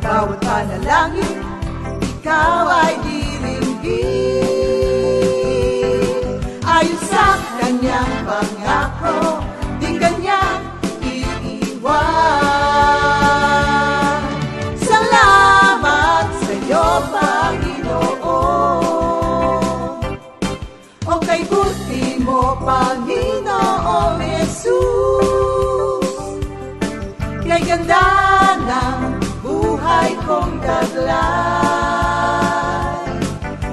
bawat panalangin, ikaw ay diringgin. Ayon sa kanyang pangako, di kanyang iiwan. Salamat sa iyo, Panginoon. O kay buti mo, Panginoong Jesus, kay ganda ng buhay kong taglay.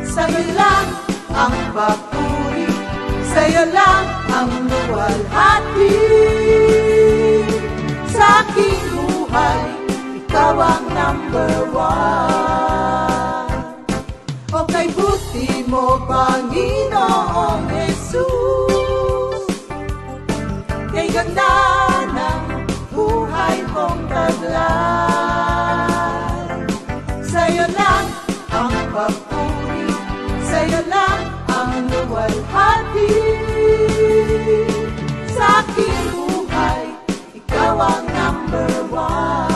Sa'yo lang ang papuri, sa'yo lang ang luwalhati. Sa aking buhay, ikaw ang number one. O kay buti mo, Panginoong Jesus, kay ganda ng buhay kong taglay. Sa'yo lang ang papuri, sa'yo lang ang luwalhati. Sa aking buhay, ikaw ang number one.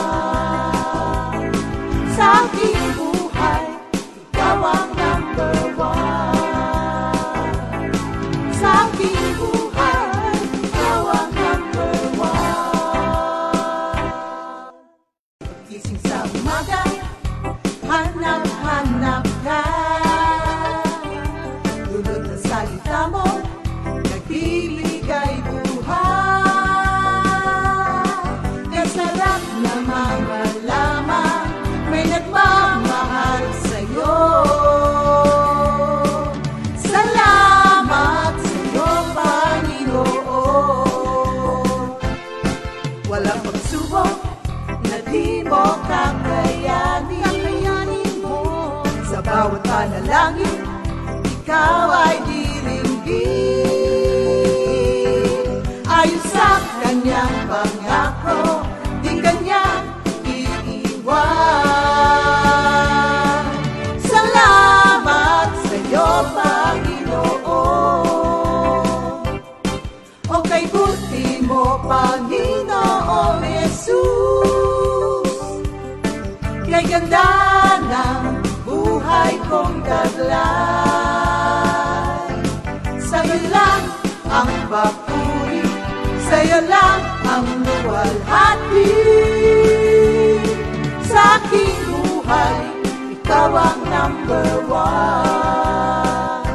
Sa aking buhay, ikaw ang number one. Sa aking buhay, ikaw ang number one. Gising sa umaga, hanap-hanap ka. Dulot ng salita mo, nagbibigay buhay. Kaya sarap namang malaman, may nagmamahal sa'yo. Salamat sa'yo, Panginoon. Walang pagsubok na di mo kakayanin mo. Sa bawat panalangin, ikaw ay diringgin. Ayon sa kanyang pangako, di kanyang iiwan. Salamat sa iyo, Panginoon. O kay buti mo, Panginoong Jesus, kay ganda ng buhay kong taglay. Sa'yo lang ang papuri, sa'yo lang ang luwalhati. Sa aking buhay, ikaw ang number one.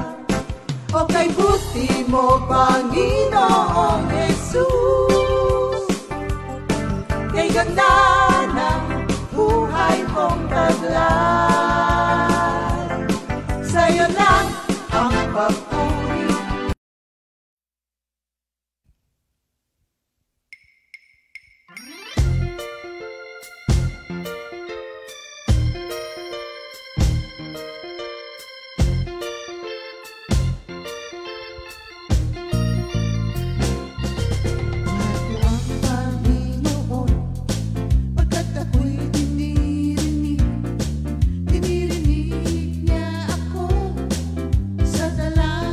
O kay buti mo, Panginoong Jesus, kay ganda ng buhay kong taglay. Sa'yo lang ang papuri. Dinirinig niya ako sa dalangin.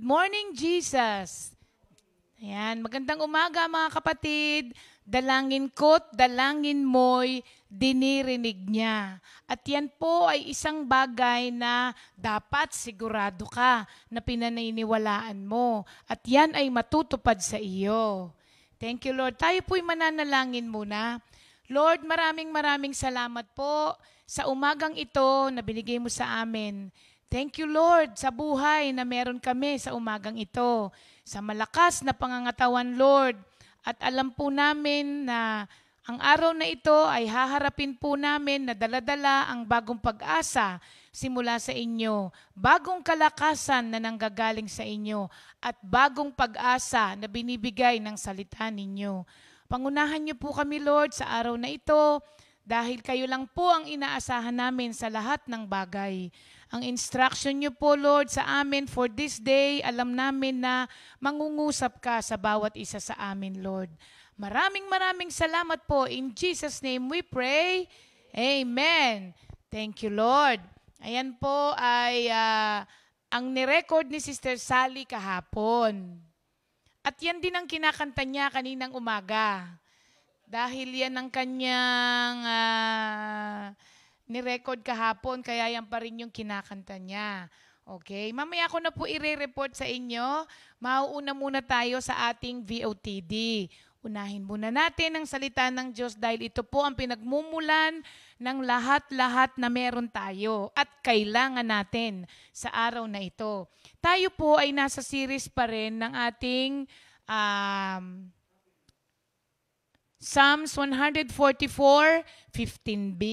Good morning, Jesus. Ayan, magandang umaga mga kapatid. Dalangin ko't dalangin mo'y dinirinig niya. At yan po ay isang bagay na dapat sigurado ka na pinaniniwalaan mo. At yan ay matutupad sa iyo. Thank you, Lord. Tayo po'y mananalangin muna. Lord, maraming salamat po sa umagang ito na binigay mo sa amin. Thank you, Lord, sa buhay na meron kami sa umagang ito. Sa malakas na pangangatawan, Lord. At alam po namin na ang araw na ito ay haharapin po namin na dala-dala ang bagong pag-asa simula sa inyo. Bagong kalakasan na nanggagaling sa inyo. At bagong pag-asa na binibigay ng salita ninyo. Pangunahan niyo po kami, Lord, sa araw na ito dahil kayo lang po ang inaasahan namin sa lahat ng bagay. Ang instruction niyo po, Lord, sa amin for this day, alam namin na mangungusap ka sa bawat isa sa amin, Lord. Maraming salamat po. In Jesus' name we pray. Amen. Thank you, Lord. Ayan po ay ang nirecord ni Sister Sally kahapon. At yan din ang kinakanta niya kaninang umaga. Dahil yan ang kanyang ni-record kahapon, kaya yan pa rin yung kinakanta niya. Okay? Mamaya ko na po i-report sa inyo. Mauuna muna tayo sa ating VOTD. Unahin muna natin ang salita ng Diyos dahil ito po ang pinagmumulan ng lahat-lahat na meron tayo at kailangan natin sa araw na ito. Tayo po ay nasa series pa rin ng ating Psalms 144:15b.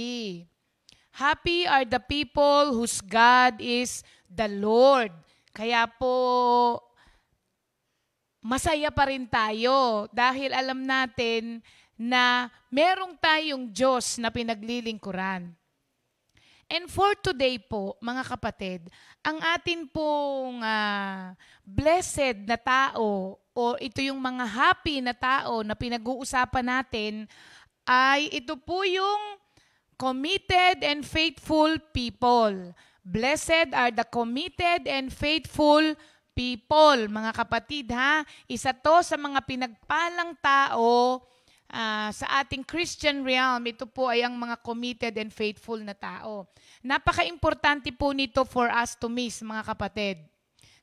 Happy are the people whose God is the Lord. Kaya po, masaya pa rin tayo dahil alam natin na merong tayong Diyos na pinaglilingkuran. And for today po, mga kapatid, ang atin pong blessed na tao o ito yung mga happy na tao na pinag-uusapan natin ay ito po yung committed and faithful people. Blessed are the committed and faithful people. Mga kapatid ha, isa to sa mga pinagpalang tao sa ating Christian realm. Ito po ay ang mga committed and faithful na tao. Napaka-importante po nito for us to miss, mga kapatid.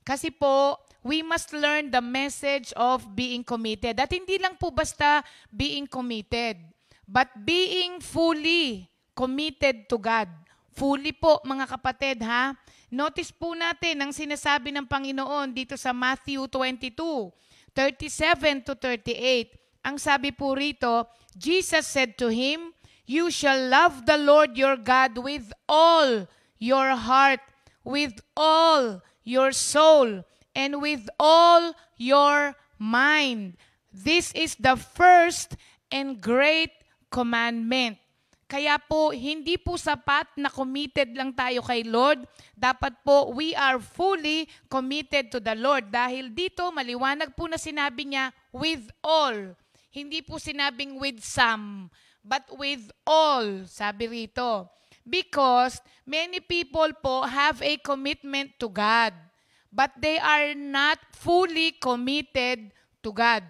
Kasi po, we must learn the message of being committed. At hindi lang po basta being committed, but being fully committed to God. Fully po, mga kapatid, ha? Notice po natin ang sinasabi ng Panginoon dito sa Matthew 22:37-38. Ang sabi po rito, Jesus said to him, "You shall love the Lord your God with all your heart, with all your soul, and with all your mind. This is the first and great commandment." Kaya po, hindi po sapat na committed lang tayo kay Lord. Dapat po, we are fully committed to the Lord. Dahil dito, maliwanag po na sinabi niya, with all. Hindi po sinabing with some, but with all, sabi rito. Because many people po have a commitment to God, but they are not fully committed to God.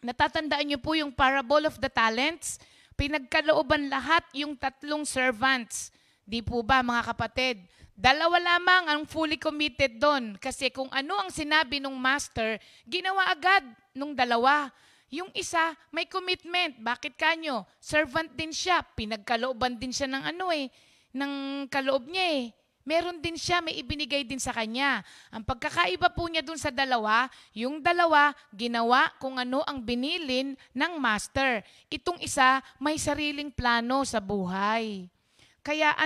Natatandaan niyo po yung parable of the talents? Pinagkalooban lahat yung tatlong servants. Di po ba, mga kapatid? Dalawa lamang ang fully committed doon. Kasi kung ano ang sinabi ng master, ginawa agad nung dalawa. Yung isa, may commitment. Bakit kanyo? Servant din siya. Pinagkalooban din siya ng ng kaloob niya eh. Meron din siya, may ibinigay din sa kanya. Ang pagkakaiba po niya dun sa dalawa, yung dalawa, ginawa kung ano ang binilin ng master. Itong isa, may sariling plano sa buhay. Kaya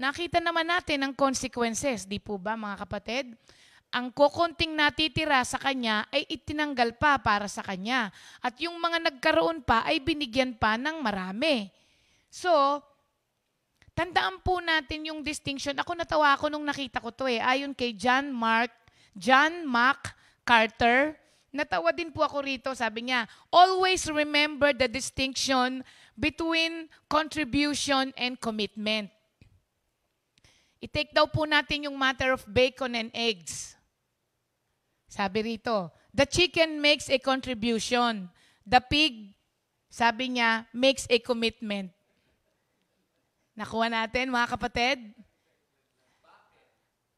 nakita naman natin ang consequences, di po ba mga kapatid? Ang kukunting natitira sa kanya ay itinanggal pa para sa kanya. At yung mga nagkaroon pa ay binigyan pa ng marami. So, tandaan po natin yung distinction. Natawa ako nung nakita ko to ayon kay John MacArthur. Natawa din po ako rito. Sabi niya, always remember the distinction between contribution and commitment. I-take daw po natin yung matter of bacon and eggs. Sabi rito, the chicken makes a contribution. The pig, sabi niya, makes a commitment. Nakuha natin, mga kapatid?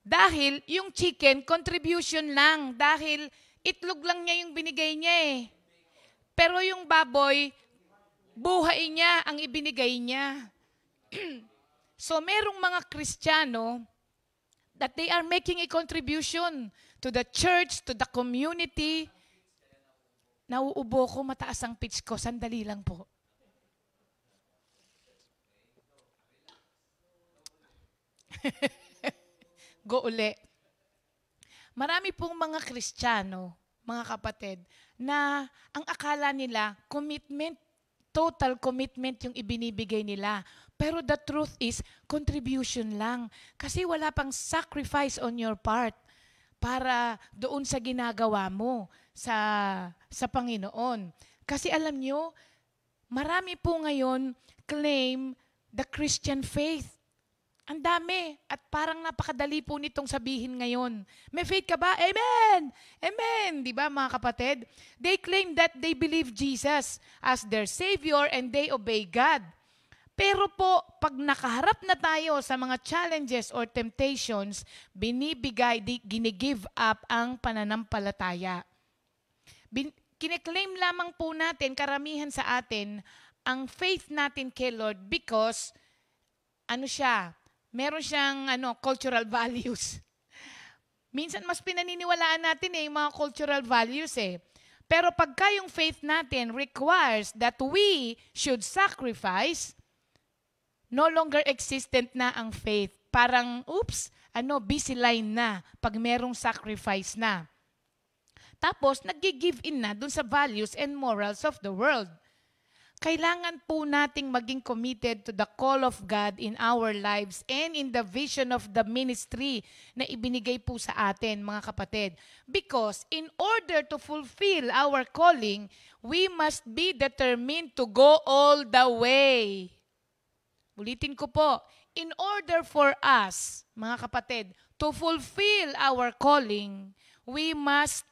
Dahil yung chicken, contribution lang. Dahil itlog lang niya yung binigay niya eh. Pero yung baboy, buhay niya ang ibinigay niya. So merong mga Kristiyano that they are making a contribution to the church, to the community. Nauubo ko, mataas ang pitch ko. Sandali lang po. Go uli. Marami pong mga Kristiyano, mga kapatid, na ang akala nila, commitment, total commitment yung ibinibigay nila. Pero the truth is, contribution lang. Kasi wala pang sacrifice on your part para doon sa ginagawa mo sa Panginoon. Kasi alam nyo, marami po ngayon claim the Christian faith. Ang dami. At parang napakadali po nitong sabihin ngayon. May faith ka ba? Amen! Amen! Di ba mga kapatid? They claim that they believe Jesus as their Savior and they obey God. Pero po, pag nakaharap na tayo sa mga challenges or temptations, ginigive up ang pananampalataya. Kiniklaim lamang po natin, karamihan sa atin, ang faith natin kay Lord because, meron siyang cultural values. Minsan mas pinaniniwalaan natin yung mga cultural values eh. Pero pagka yung faith natin requires that we should sacrifice, no longer existent na ang faith. Parang, busy line na pag merong sacrifice na. Tapos, nag-give in na dun sa values and morals of the world. Kailangan po nating maging committed to the call of God in our lives and in the vision of the ministry na ibinigay po sa atin, mga kapatid. Because in order to fulfill our calling, we must be determined to go all the way. Ulitin ko po, in order for us, mga kapatid, to fulfill our calling, we must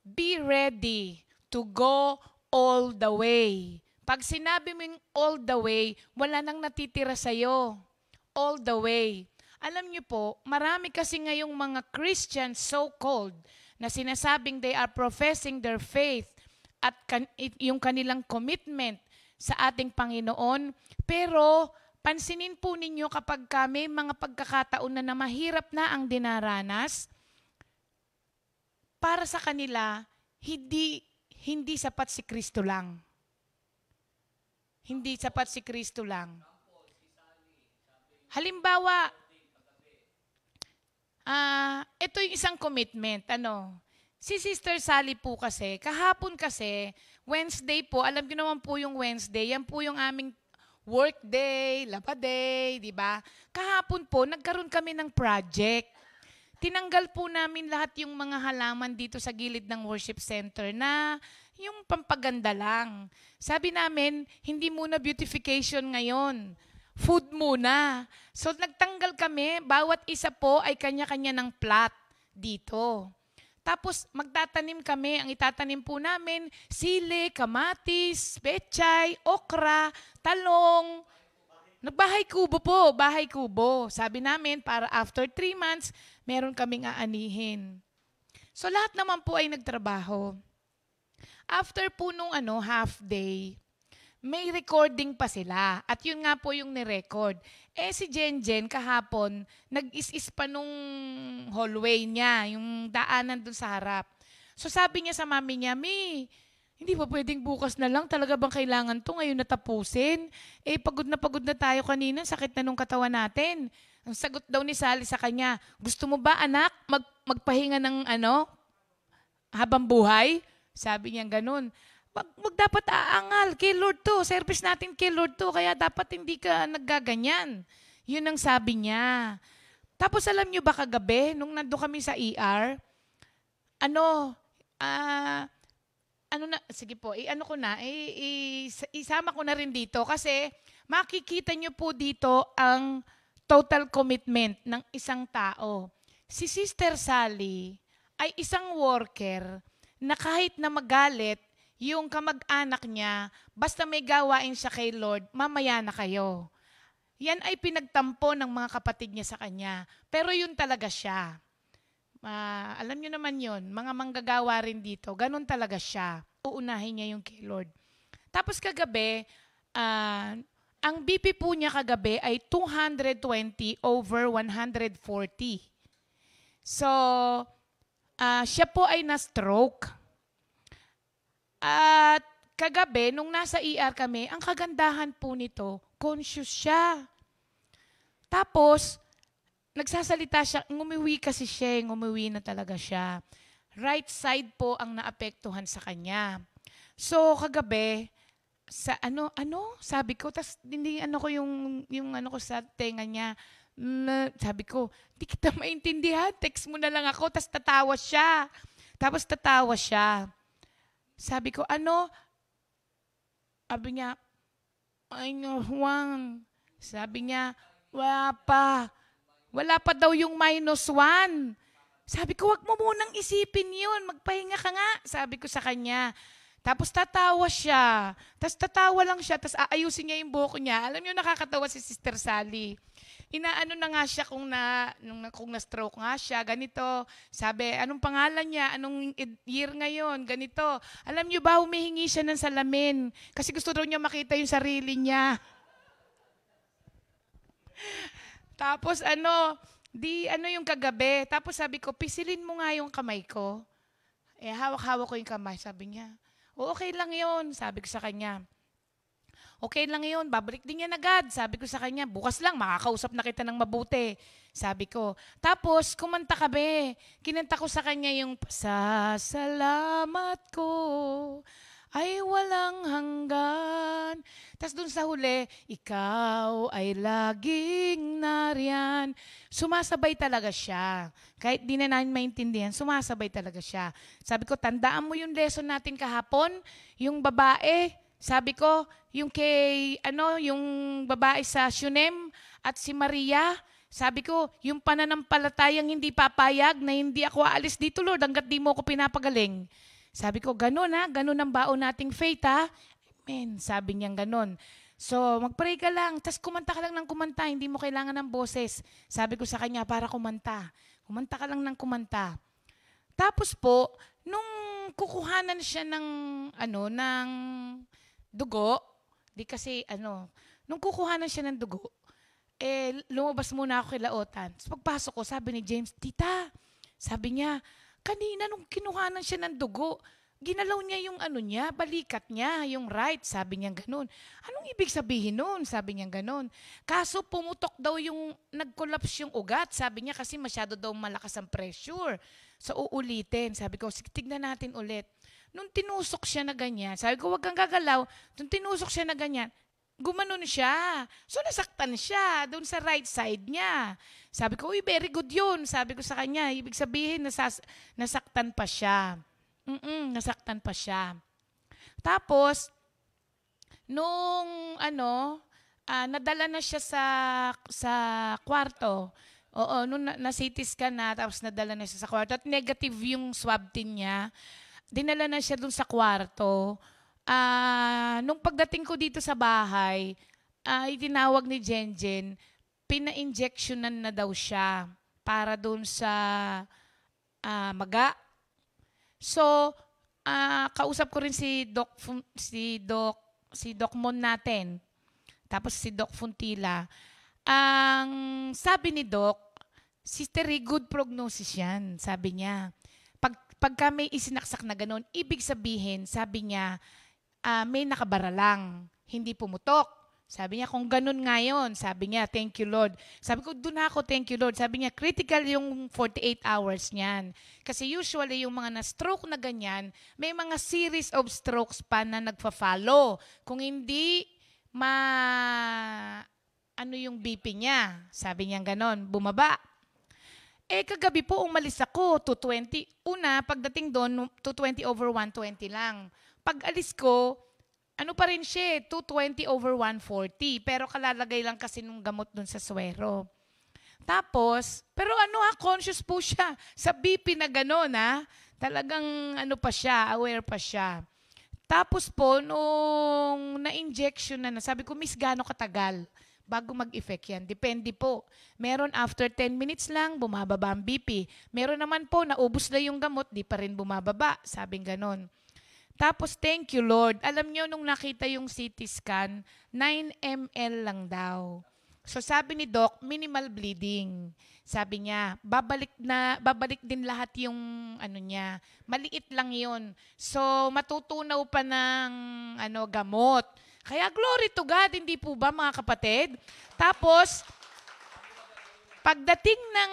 be ready to go all the way. Pag sinabi mo yung all the way, wala nang natitira sa'yo. All the way. Alam niyo po, marami kasi ngayong mga Christians so-called na sinasabing they are professing their faith at yung kanilang commitment sa ating Panginoon. Pero pansinin po ninyo kapag kami mga pagkakataon na mahirap na ang dinaranas, para sa kanila, hindi sapat si Kristo lang. Hindi sapat si Kristo lang. Halimbawa, ito yung isang commitment. Si Sister Sally po kasi, kahapon kasi, Wednesday po, alam niyo naman po yung Wednesday, yan po yung aming work day, laba day, di ba? Kahapon po, nagkaroon kami ng project. Tinanggal po namin lahat yung mga halaman dito sa gilid ng worship center na yung pampaganda lang. Sabi namin, hindi muna beautification ngayon. Food muna. So nagtanggal kami, bawat isa po ay kanya-kanya ng plot dito. Tapos magtatanim kami, ang itatanim po namin, sili, kamatis, pechay, okra, talong. Bahay kubo po, bahay kubo. Sabi namin, para after 3 months, meron kaming aanihin. So lahat naman po ay nagtrabaho. After po nung half day, may recording pa sila. At yun nga po yung ni-record. Si Jenjen kahapon, nag-is-is pa nung hallway niya, yung daanan dun sa harap. So sabi niya sa mami niya, Mi, hindi ba pwedeng bukas na lang? Talaga bang kailangan to ngayon natapusin? Pagod na tayo kanina, sakit na nung katawan natin. Ang sagot daw ni Sally sa kanya, gusto mo ba anak, magpahinga ng habang buhay? Sabi niya ganun. Wag dapat aangal kay Lord to. Service natin kay Lord to. Kaya dapat hindi ka naggaganyan. Yun ang sabi niya. Tapos alam niyo ba kagabi, nung nando kami sa ER, sige po, isama ko na rin dito kasi makikita niyo po dito ang total commitment ng isang tao. Si Sister Sally ay isang worker na kahit na magalit yung kamag-anak niya, basta may gawain siya kay Lord, mamaya na kayo. Yan ay pinagtampo ng mga kapatid niya sa kanya. Pero yun talaga siya. Alam niyo naman yun, mga manggagawa rin dito, ganun talaga siya. Uunahin niya yung kay Lord. Tapos kagabi, ang BP po niya kagabi ay 220 over 140. So, siya po ay na-stroke. At kagabi, nung nasa ER kami, ang kagandahan po nito, conscious siya. Tapos, nagsasalita siya, ngumiwi kasi siya, ngumiwi na talaga siya. Right side po ang naapektuhan sa kanya. So, kagabi, sabi ko, tas hindi ko yung ano ko sa tenga niya, sabi ko, di kita maintindihan, text mo na lang ako, tas tatawa siya. Tapos tatawa siya. Sabi ko, sabi niya, ay Juan. Sabi niya, wala pa daw yung -1. Sabi ko, wag mo munang isipin yun. Magpahinga ka nga. Sabi ko sa kanya. Tapos tatawa siya. Tapos tatawa lang siya. Tapos aayusin niya yung buhok niya. Alam niyo, nakakatawa si Sister Sally. Inaano na nga siya kung na-stroke nga siya. Ganito. Sabi, anong pangalan niya? Anong year ngayon? Ganito. Alam niyo ba, humihingi siya ng salamin. Kasi gusto daw niya makita yung sarili niya. Tapos yung kagabi. Tapos sabi ko, pisilin mo nga yung kamay ko. Hawak-hawak ko yung kamay. Sabi niya, okay lang yun. Sabi ko sa kanya, okay lang yun. Babalik din yan agad. Sabi ko sa kanya, bukas lang, makakausap na kita ng mabuti. Sabi ko. Tapos, kumanta kami. Kinanta ko sa kanya yung, pasasalamat ko ay walang hanggan. Tapos dun sa huli, ikaw ay laging nariyan. Sumasabay talaga siya. Kahit di na namin maintindihan, sumasabay talaga siya. Sabi ko, tandaan mo yung lesson natin kahapon, yung babae, sabi ko, yung yung babae sa Shunem at si Maria, sabi ko, yung pananampalatayang hindi papayag na hindi ako aalis dito, Lord, hanggat di mo ako pinapagaling. Sabi ko, ganun ang baon nating faith ha. Amen. Sabi niya ganun. So, mag-pray ka lang, tas kumanta ka lang ng kumanta, hindi mo kailangan ng boses. Sabi ko sa kanya, para kumanta. Kumanta ka lang ng kumanta. Tapos po, nung kukuhanan siya ng dugo, nung kukuhanan siya ng dugo, lumabas muna ako kay Laotan. Tapos pagpasok ko, sabi ni James, Tita, sabi niya, kanina nung kinuhanan siya ng dugo, ginalaw niya yung balikat niya, yung right. Sabi niya ganun. Anong ibig sabihin nun? Sabi niya ganun. Kaso pumutok daw nag-collapse yung ugat. Sabi niya kasi masyado daw malakas ang pressure. So uulitin. Sabi ko, tignan natin ulit. Nung tinusok siya na ganyan, sabi ko, wag kang gagalaw. Nung tinusok siya na ganyan, gumanon siya. So nasaktan siya doon sa right side niya. Sabi ko, very good yun. Sabi ko sa kanya, ibig sabihin, nasaktan pa siya. Nasaktan pa siya. Tapos, nung nadala na siya sa kwarto. Oo, nung na-CT scan na, tapos nadala na siya sa kwarto. At negative yung swab tin niya. Dinala na siya dun sa kwarto. Nung pagdating ko dito sa bahay, itinawag ni Jenjen, pina-injectionan na daw siya para dun sa maga. So, kausap ko rin si Doc Mon natin. Tapos si Doc Funtila. Ang sabi ni Doc, Sister, good prognosis yan, sabi niya. Pagka may isinaksak na ganun, ibig sabihin, sabi niya, may nakabara lang, hindi pumutok. Sabi niya, kung ganun nga yun, sabi niya, thank you Lord. Sabi ko, doon ako, thank you Lord. Sabi niya, critical yung 48 hours niyan. Kasi usually yung mga na-stroke na ganyan, may mga series of strokes pa na nagfa-follow. Kung hindi yung BP niya, sabi niya ganon, bumaba. Kagabi po umalis ako, 220. Pagdating doon, 220 over 120 lang. Pag alis ko, pa rin siya, 220 over 140. Pero kalalagay lang kasi nung gamot doon sa swero. Tapos, pero conscious po siya sa BP na gano'n, Talagang pa siya, aware pa siya. Tapos po, nung na-injection na, sabi ko, Miss, gaano katagal bago mag-effect yan? Depende po. Meron after 10 minutes lang, bumababa ang BP. Meron naman po, naubos na yung gamot, di pa rin bumababa. Sabing ganon. Tapos, thank you, Lord. Alam nyo, nung nakita yung CT scan, 9 ml lang daw. So sabi ni Doc, minimal bleeding. Sabi niya, babalik din lahat yung niya. Maliit lang 'yon. So matutunaw pa ng gamot. Kaya glory to God, hindi po ba mga kapatid? Tapos pagdating ng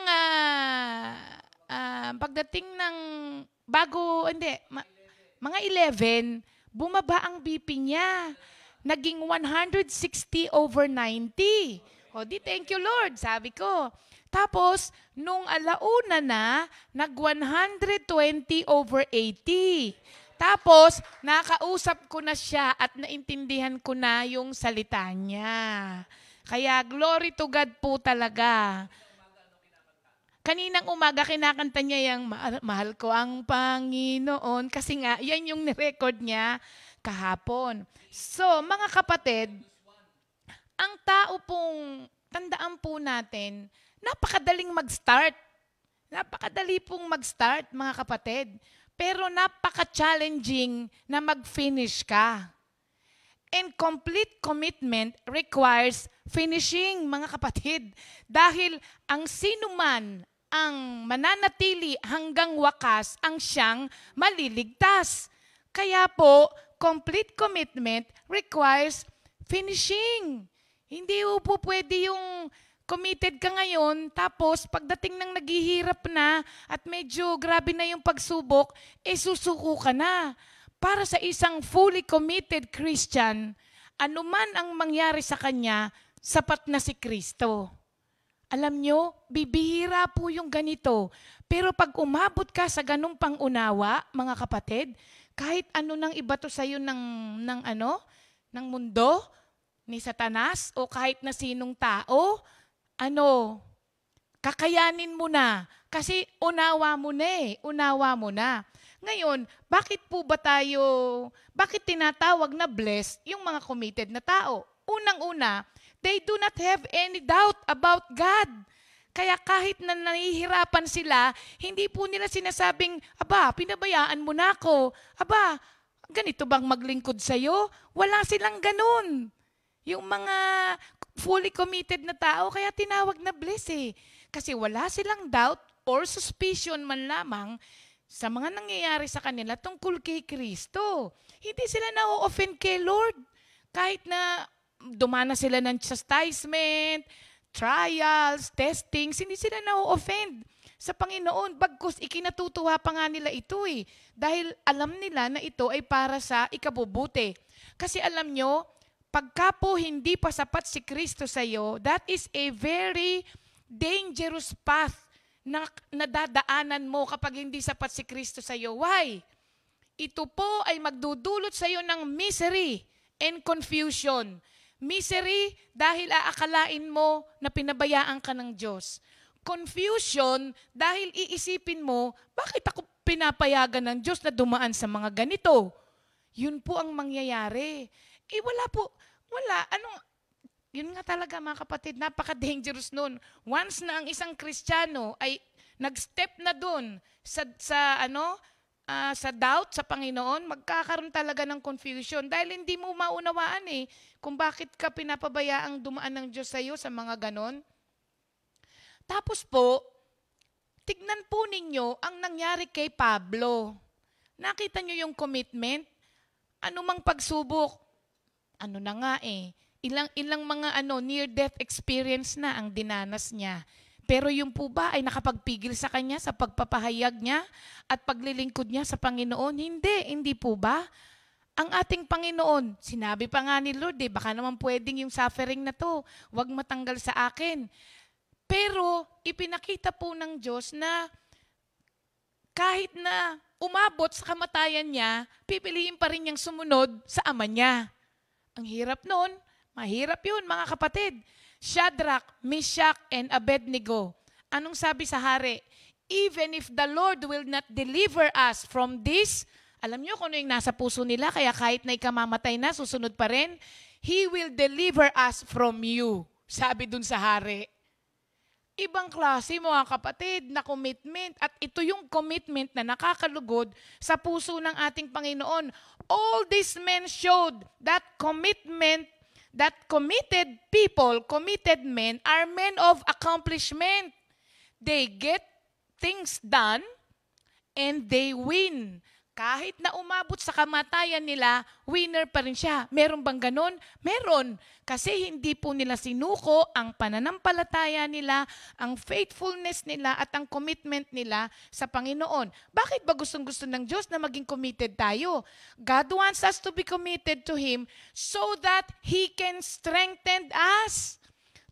mga 11, bumaba ang BP niya. Naging 160/90. O di, thank you Lord, sabi ko. Tapos, nung alauna na, nag-120/80. Tapos, nakausap ko na siya at naintindihan ko na yung salita niya. Kaya, glory to God po talaga. Kaninang umaga, kinakanta niya yung mahal ko ang Panginoon. Kasi nga, yan yung nirecord niya kahapon. So, mga kapatid, ang tao pong, tandaan po natin, napakadaling mag-start. Napakadali pong mag-start, mga kapatid. Pero napaka-challenging na mag-finish ka. And complete commitment requires finishing, mga kapatid. Dahil ang sinuman ang mananatili hanggang wakas ang siyang maliligtas. Kaya po, complete commitment requires finishing. Hindi po pwede yung committed ka ngayon, tapos pagdating ng naghihirap na at medyo grabe na yung pagsubok, susuko ka na. Para sa isang fully committed Christian, anuman ang mangyari sa kanya, sapat na si Kristo. Alam nyo, bibihira po yung ganito. Pero pag umabot ka sa ganung pangunawa, mga kapatid, kahit ano nang ibato sa'yo ng mundo, ni Satanas o kahit na sinong tao, kakayanin mo na. Kasi unawa mo na. Ngayon, bakit tinatawag na blessed yung mga committed na tao? Unang-una, they do not have any doubt about God. Kaya kahit na nahihirapan sila, hindi po nila sinasabing, pinabayaan mo na ako. Ganito bang maglingkod sa'yo? Wala silang ganun. Yung mga fully committed na tao, kaya tinawag na blessed. Kasi wala silang doubt or suspicion man lamang sa mga nangyayari sa kanila tungkol kay Kristo. Hindi sila na-offend kay Lord. Kahit na dumana sila ng chastisement, trials, testings, hindi sila na-offend sa Panginoon. Bagkus ikinatutuwa pa nga nila ito dahil alam nila na ito ay para sa ikabubuti. Kasi alam nyo, pagka po hindi pa sapat si Kristo sa iyo, that is a very dangerous path na nadadaanan mo kapag hindi sapat si Kristo sa iyo. Why? Ito po ay magdudulot sa iyo ng misery and confusion. Misery dahil aakalain mo na pinabayaan ka ng Diyos. Confusion dahil iisipin mo, bakit ako pinapayagan ng Diyos na dumaan sa mga ganito? Yun po ang mangyayari. Wala. Yun nga talaga mga kapatid, napaka-dangerous nun. Once na ang isang Kristiyano ay nag-step na dun sa doubt sa Panginoon, magkakaroon talaga ng confusion dahil hindi mo maunawaan kung bakit ka pinapabayaang dumaan ng Diyos sa iyo sa mga ganon. Tapos po, tignan po ninyo ang nangyari kay Pablo. Nakita nyo yung commitment? Anumang pagsubok, ilang mga near-death experience na ang dinanas niya. Pero yung po ba ay nakapagpigil sa kanya sa pagpapahayag niya at paglilingkod niya sa Panginoon? Hindi po ba? Ang ating Panginoon, sinabi pa nga ni Lord, baka naman pwedeng yung suffering na to, wag matanggal sa akin. Pero ipinakita po ng Diyos na kahit na umabot sa kamatayan niya, pipiliin pa rin niyang sumunod sa ama niya. Ang hirap nun. Mahirap yun, mga kapatid. Shadrach, Meshach, and Abednego. Anong sabi sa hari? Even if the Lord will not deliver us from this, alam niyo kung ano yung nasa puso nila, kaya kahit na ikamamatay na, susunod pa rin, He will deliver us from you. Sabi dun sa hari. Ibang klase mga kapatid na commitment. At ito yung commitment na nakakalugod sa puso ng ating Panginoon. All these men showed that commitment, that committed people, committed men are men of accomplishment. They get things done and they win. Kahit na umabot sa kamatayan nila, winner pa rin siya. Meron bang ganon? Meron. Kasi hindi po nila sinuko ang pananampalataya nila, ang faithfulness nila at ang commitment nila sa Panginoon. Bakit ba gustong-gusto ng Diyos na maging committed tayo? God wants us to be committed to Him so that He can strengthen us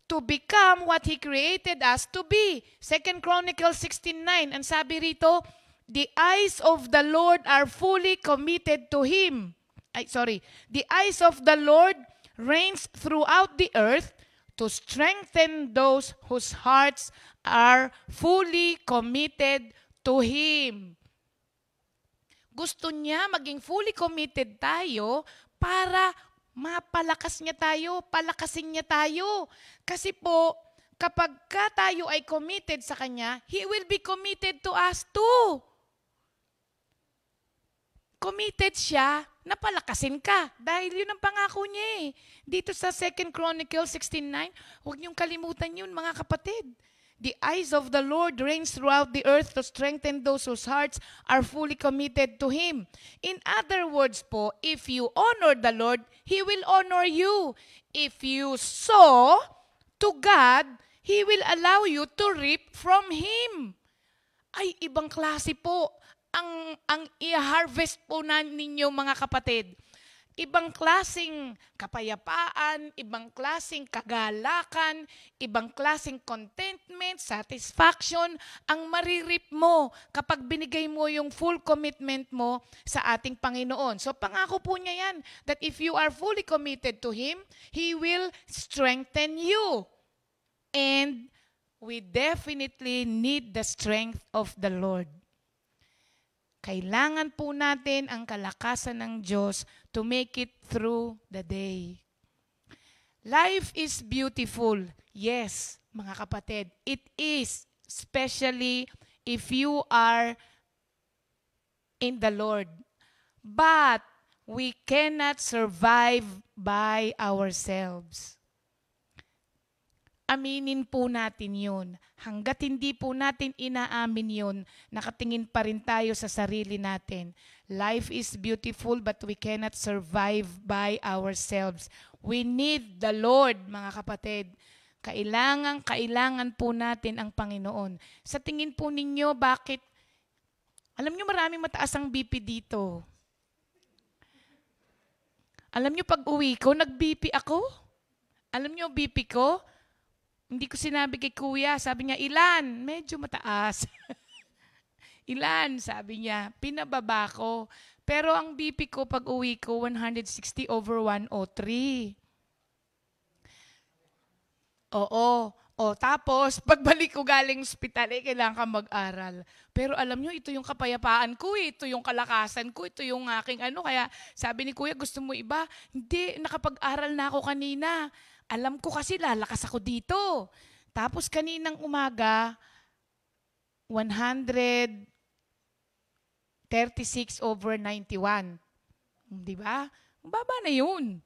to become what He created us to be. 2 Chronicles 16:9, ang sabi rito, the eyes of the Lord are fully committed to Him. The eyes of the Lord reigns throughout the earth to strengthen those whose hearts are fully committed to Him. Gusto niya maging fully committed tayo para mapalakas niya tayo, palakasin niya tayo. Kasi po, kapag tayo ay committed sa Kanya, He will be committed to us too. Committed siya na palakasin ka. Dahil yun ang pangako niya eh. Dito sa 2 Chronicles 16:9, huwag niyong kalimutan yun mga kapatid. The eyes of the Lord reigns throughout the earth to strengthen those whose hearts are fully committed to Him. In other words po, if you honor the Lord, He will honor you. If you sow to God, He will allow you to reap from Him. Ay, ibang klase po ang i-harvest po na ninyo mga kapatid. Ibang klaseng kapayapaan, ibang klaseng kagalakan, ibang klaseng contentment, satisfaction ang maririp mo kapag binigay mo yung full commitment mo sa ating Panginoon. So pangako po niya yan, that if you are fully committed to Him, He will strengthen you. And we definitely need the strength of the Lord. Kailangan po natin ang kalakasan ng Diyos to make it through the day. Life is beautiful. Yes, mga kapatid, it is, especially if you are in the Lord. But we cannot survive by ourselves. Aminin po natin yun. Hanggat hindi po natin inaamin yun, nakatingin pa rin tayo sa sarili natin. Life is beautiful but we cannot survive by ourselves. We need the Lord, mga kapatid. Kailangan po natin ang Panginoon. Sa tingin po ninyo, bakit? Alam nyo maraming mataas ang BP dito. Alam nyo pag uwi ko, nag-BP ako. Alam nyo BP ko? Hindi ko sinabi kay kuya, sabi niya, ilan? Medyo mataas. Ilan? Sabi niya, pinababa ko. Pero ang BP ko pag uwi ko, 160/103. Oo. O, tapos, pagbalik ko galing ospital, kailangan ka mag-aral. Pero alam nyo, ito yung kapayapaan ko, ito yung kalakasan ko, ito yung aking ano. Kaya sabi ni kuya, gusto mo iba? Hindi, nakapag-aral na ako kanina. Alam ko kasi lalakas ako dito. Tapos kaninang umaga, 136/91. Di ba? Baba na yun.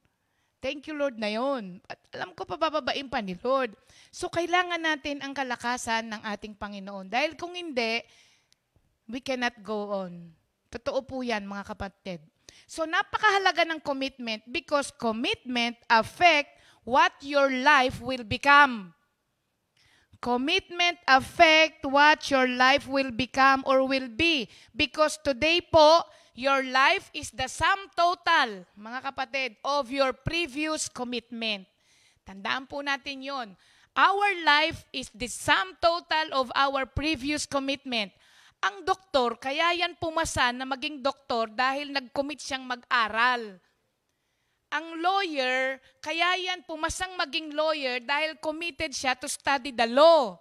Thank you, Lord, na yun. At alam ko, pabababain pa ni Lord. So, kailangan natin ang kalakasan ng ating Panginoon. Dahil kung hindi, we cannot go on. Totoo po yan, mga kapatid. So, napakahalaga ng commitment because commitment affect what your life will become. Commitment affect what your life will become or will be. Because today po, your life is the sum total, mga kapatid, of your previous commitment. Tandaan po natin yon. Our life is the sum total of our previous commitment. Ang doktor, kaya yan pumasa na maging doktor dahil nag-commit siyang mag-aral. ang lawyer, kaya yan pumasang maging lawyer dahil committed siya to study the law.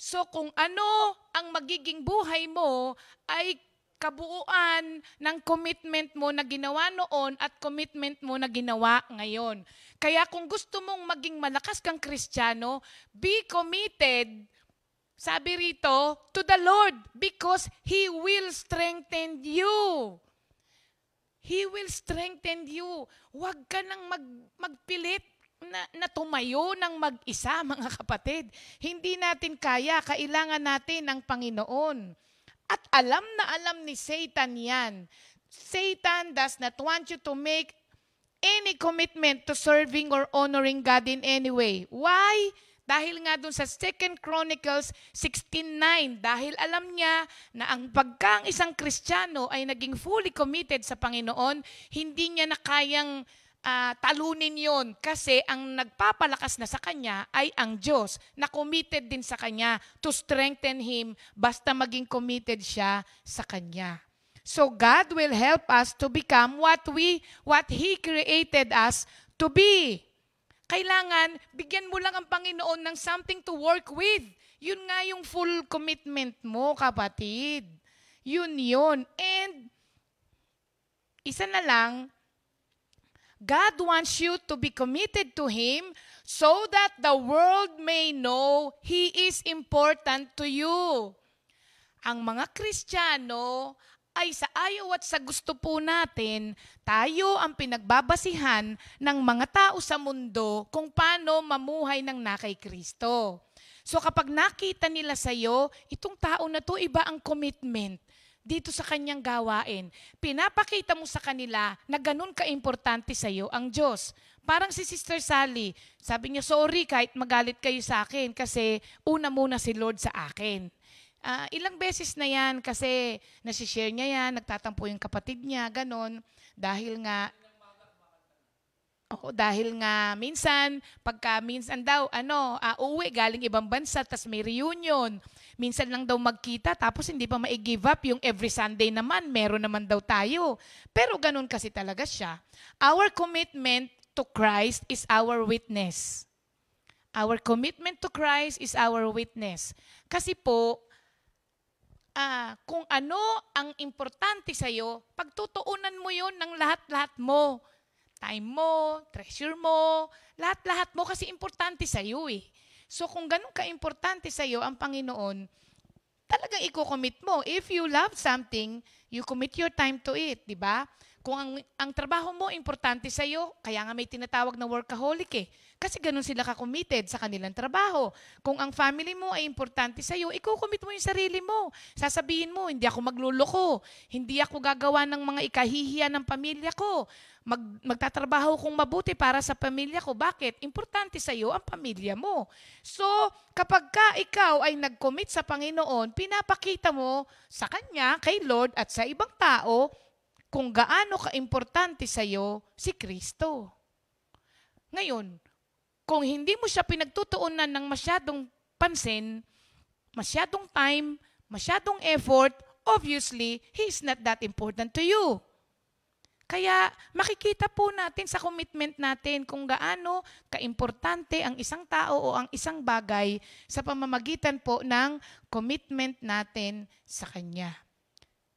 So kung ano ang magiging buhay mo ay kabuuan ng commitment mo na ginawa noon at commitment mo na ginawa ngayon. Kaya kung gusto mong maging malakas kang Kristiyano, be committed, sabi rito, to the Lord because He will strengthen you. He will strengthen you. Huwag ka nang magpilit na tumayo ng mag-isa, mga kapatid. Hindi natin kaya, kailangan natin ang Panginoon. At alam na alam ni Satan yan. Satan does not want you to make any commitment to serving or honoring God in any way. Why? Dahil nga dun sa 2 Chronicles 16:9, dahil alam niya na ang pagkaang isang Kristiyano ay naging fully committed sa Panginoon, hindi niya na kayang talunin yon kasi ang nagpapalakas na sa kanya ay ang Diyos na committed din sa kanya to strengthen him basta maging committed siya sa kanya. So God will help us to become what He created us to be. Kailangan, bigyan mo lang ang Panginoon ng something to work with. Yun nga yung full commitment mo, kapatid. Yun. And, isa na lang, God wants you to be committed to Him so that the world may know He is important to you. Ang mga Kristiyano ay sa ayaw at sa gusto po natin, tayo ang pinagbabasihan ng mga tao sa mundo kung paano mamuhay ng nakay Kristo. So kapag nakita nila sa iyo, itong tao na to iba ang commitment dito sa kanyang gawain. Pinapakita mo sa kanila na ganun ka-importante sa iyo ang Diyos. Parang si Sister Sally, sabi niya, sorry kahit magalit kayo sa akin kasi una muna si Lord sa akin. Ilang beses na yan kasi nasishare niya yan, nagtatampo yung kapatid niya, ganon. Dahil nga minsan, minsan daw, uuwi galing ibang bansa, tas may reunion. Minsan lang daw magkita, tapos hindi pa ma-give up yung every Sunday naman, meron naman daw tayo. Pero ganon kasi talaga siya. Our commitment to Christ is our witness. Our commitment to Christ is our witness. Kasi po, kung ano ang importante sa'yo, pagtutuunan mo yun ng lahat-lahat mo. Time mo, treasure mo, lahat-lahat mo kasi importante sa'yo eh. So kung ganun ka-importante sa'yo ang Panginoon, talagang i-commit mo. If you love something, you commit your time to it, di ba? Kung ang trabaho mo importante sa'yo, kaya nga may tinatawag na workaholic eh. Kasi ganun sila ka-committed sa kanilang trabaho. Kung ang family mo ay importante sa'yo, i-commit mo yung sarili mo. Sasabihin mo, hindi ako magluloko. Hindi ako gagawa ng mga ikahihiya ng pamilya ko. Magtatrabaho kong mabuti para sa pamilya ko. Bakit? Importante sa'yo ang pamilya mo. So, kapag ikaw ay nag-commit sa Panginoon, pinapakita mo sa Kanya, kay Lord at sa ibang tao, kung gaano ka-importante sa'yo si Kristo. Ngayon, kung hindi mo siya pinagtutuunan ng masyadong pansin, masyadong time, masyadong effort, obviously, He is not that important to you. Kaya makikita po natin sa commitment natin kung gaano kaimportante ang isang tao o ang isang bagay sa pamamagitan po ng commitment natin sa Kanya.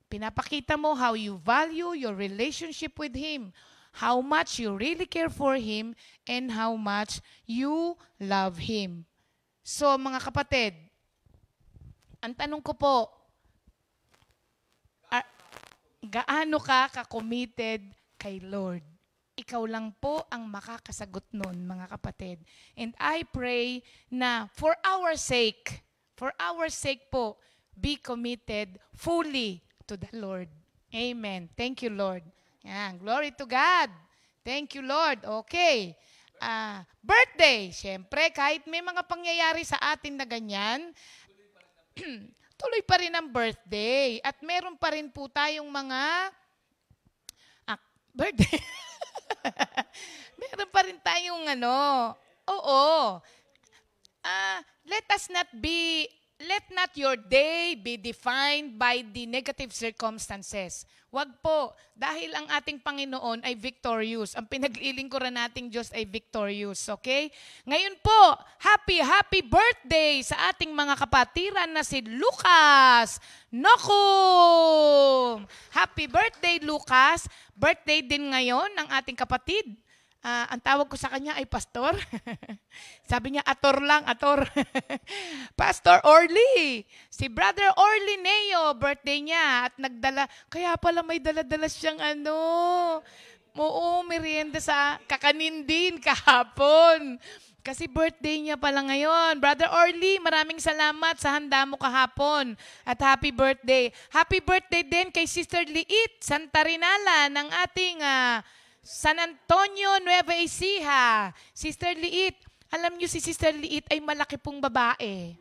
Pinapakita mo how you value your relationship with Him, how much you really care for Him, and how much you love Him. So mga kapatid, ang tanong ko po, gaano ka ka-committed kay Lord? Ikaw lang po ang makakasagot nun, mga kapatid. And I pray na for our sake po, be committed fully to the Lord. Amen. Thank you, Lord. Yan. Glory to God. Thank you, Lord. Okay. Birthday. Siyempre, kahit may mga pangyayari sa atin na ganyan, tuloy pa rin ang birthday. At meron pa rin po tayong mga birthday. Meron pa rin tayong let us not be let not your day be defined by the negative circumstances. Wag po, dahil ang ating Panginoon ay victorious. Ang pinaglilingkuran nating Diyos ay victorious, okay? Ngayon po, happy birthday sa ating mga kapatiran na si Lucas Nokum! Happy birthday, Lucas! Birthday din ngayon ng ating kapatid. Ang tawag ko sa kanya ay pastor. Sabi niya, ator lang, ator. Pastor Orly. Si Brother Orly Neo, birthday niya. At nagdala, kaya pala may dala-dala siyang merienda sa kakanin din kahapon. Kasi birthday niya pala ngayon. Brother Orly, maraming salamat sa handa mo kahapon. At happy birthday. Happy birthday din kay Sister Liit Santarinala ng ating San Antonio, Nueva Ecija. Sister Liit, alam niyo si Sister Liit ay malaki pong babae.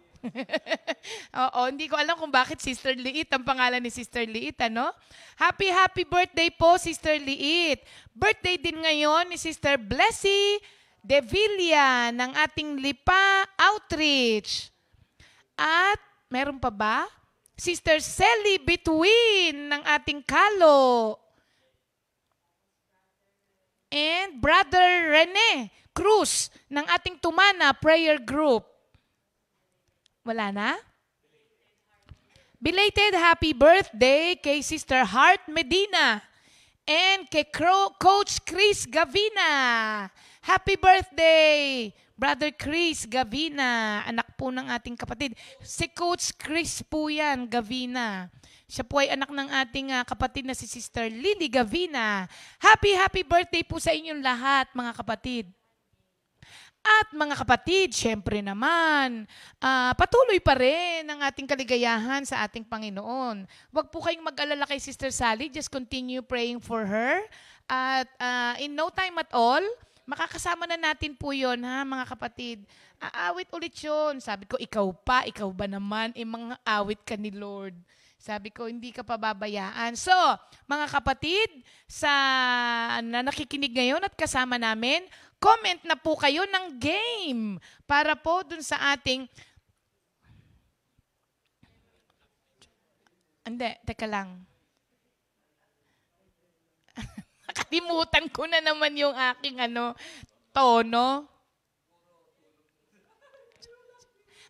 Oo, hindi ko alam kung bakit Sister Liit ang pangalan ni Sister Liit, ano? Happy birthday po, Sister Liit. Birthday din ngayon ni Sister Blessy De Villa ng ating Lipa Outreach. At meron pa ba? Sister Sally Between ng ating Kalo. And Brother Rene Cruz ng ating Tumana Prayer Group. Wala na? Belated happy birthday kay Sister Heart Medina and kay Coach Chris Gavina. Happy birthday, Brother Chris Gavina, anak po ng ating kapatid. Si Coach Chris po yan, Gavina. Siya po ay anak ng ating kapatid na si Sister Lily Gavina. Happy birthday po sa inyong lahat, mga kapatid. At mga kapatid, syempre naman, patuloy pa rin ang ating kaligayahan sa ating Panginoon. Huwag po kayong mag-alala kay Sister Sally, just continue praying for her. At in no time at all, makakasama na natin po yun, ha, mga kapatid. Aawit ulit yun. Sabi ko, ikaw ba naman, mga awit ka ni Lord. Sabi ko, hindi ka pababayaan. So, mga kapatid, na nakikinig ngayon at kasama namin, comment na po kayo ng game para po dun sa ating... Hindi, teka lang. Nakalimutan ko na naman yung aking tono.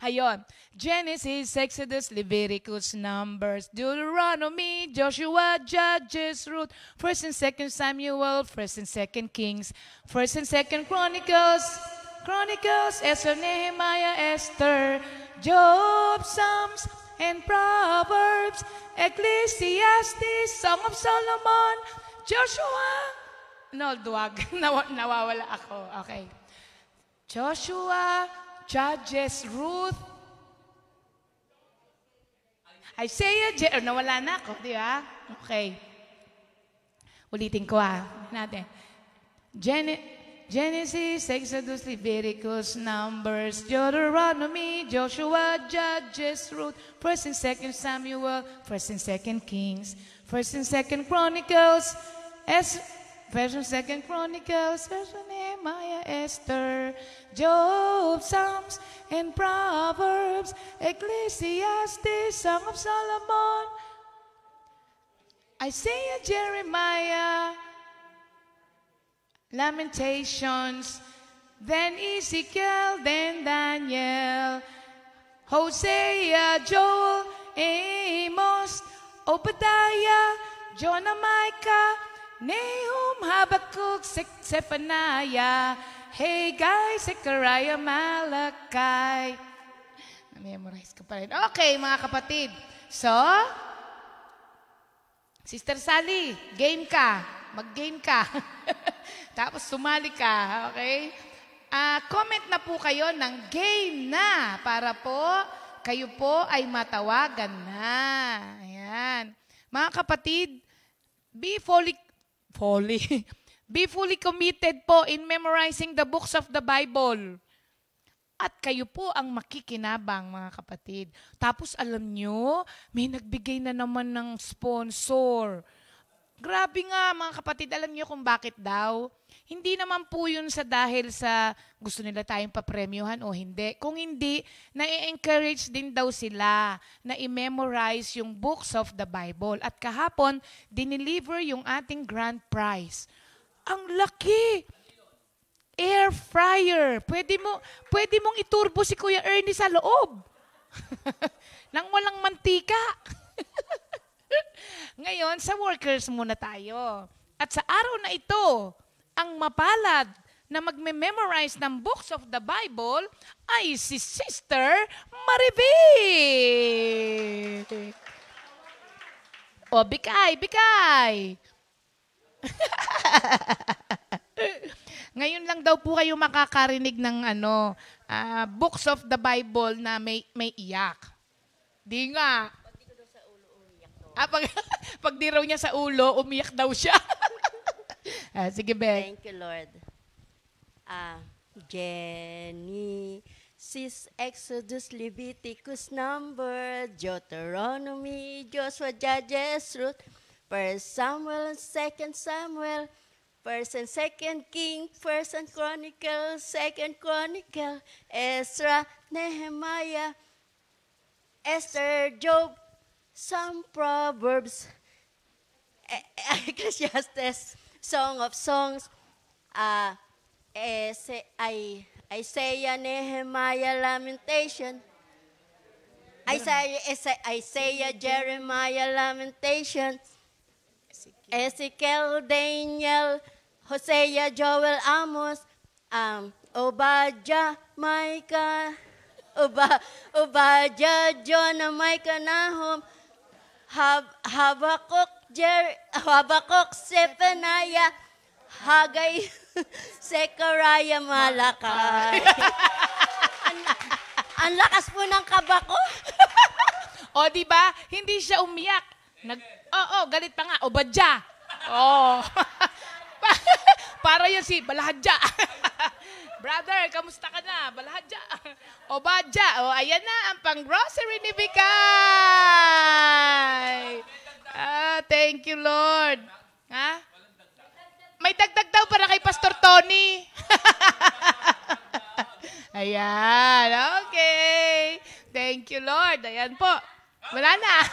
Ayon. Genesis, Exodus, Leviticus, Numbers, Deuteronomy, Joshua, Judges, Ruth, 1st and 2nd Samuel, 1st and 2nd Kings, 1st and 2nd Chronicles, Ezra, Nehemiah, Esther, Job, Psalms, and Proverbs, Ecclesiastes, Song of Solomon, Joshua. No, duwag. Nawawala ako. Okay. Joshua, Judges, Ruth, Isaiah, nawala na ako, di ba? Okay. Ulitin ko natin. Genesis, Exodus, Leviticus, Numbers, Deuteronomy, Joshua, Judges, Ruth, 1st and 2nd Samuel, 1st and 2nd Kings, 1st and 2nd Chronicles, 1st and 2nd Chronicles, 1st and Nehemiah, Esther, Job, Psalms, and Proverbs, Ecclesiastes, Song of Solomon, Isaiah, Jeremiah, Lamentations, then Ezekiel, then Daniel, Hosea, Joel, Amos, Obadiah, Jonah, Micah, Nahum, Habakkuk, Zephaniah, Haggai, Zechariah, Malachi. Na-memorize ko pa rin. Okay, mga kapatid. So, Sister Sally, game ka. Mag-game ka. Tapos sumali ka. Okay? Comment na po kayo ng game na para po kayo po ay matawagan na. Ayan. Mga kapatid, be fully committed po in memorizing the books of the Bible. At kayo po ang makikinabang, mga kapatid. Tapos alam nyo, may nagbigay na naman ng sponsor. Grabe nga mga kapatid, alam niyo kung bakit daw? Hindi naman po yun sa dahil sa gusto nila tayong papremyohan o hindi. Kung hindi, na-encourage din daw sila na i-memorize yung books of the Bible. At kahapon, dineliver yung ating grand prize. Ang laki! Air fryer. Pwede mong iturbo si Kuya Ernie sa loob. Nang walang mantika. Ngayon, sa workers muna tayo. At sa araw na ito, ang mapalad na magme-memorize ng books of the Bible ay si Sister Marivi. O, Bikay. Ngayon lang daw po kayo makakarinig ng books of the Bible na may iyak. Di nga. Pag di raw niya sa ulo, umiyak daw siya. Sige, Bek. Thank you, Lord. Genesis, Exodus, Leviticus, Number, Deuteronomy, Joshua, Judges, Ruth, 1 Samuel, 2 Samuel, 1 and 2 King, 1 and Chronicle, 2 Chronicle, Ezra, Nehemiah, Esther, Job, some Proverbs, Ecclesiastes, Song of Songs, Isaiah, Nehemiah, Lamentation, Isaiah, Jeremiah, Lamentation, Ezekiel, Daniel, Hosea, Joel, Amos, Obadiah, Micah, Obadiah, Jonah, Micah, Nahum, Habakkuk, Zephaniah, Haggai, Zechariah, Malakay. Ang lakas po ng kaba ko. O, di ba? Hindi siya umiyak. Galit pa nga. Obadya. Para yan si Balahadya. Brother, kamusta ka na? Balahadya. Obadya. Ayan na ang pang-grocery ni Bikay. Thank you, Lord. May dagdag daw para kay Pastor Tony. Ayan. Okay. Thank you, Lord. Ayan po. Wala na.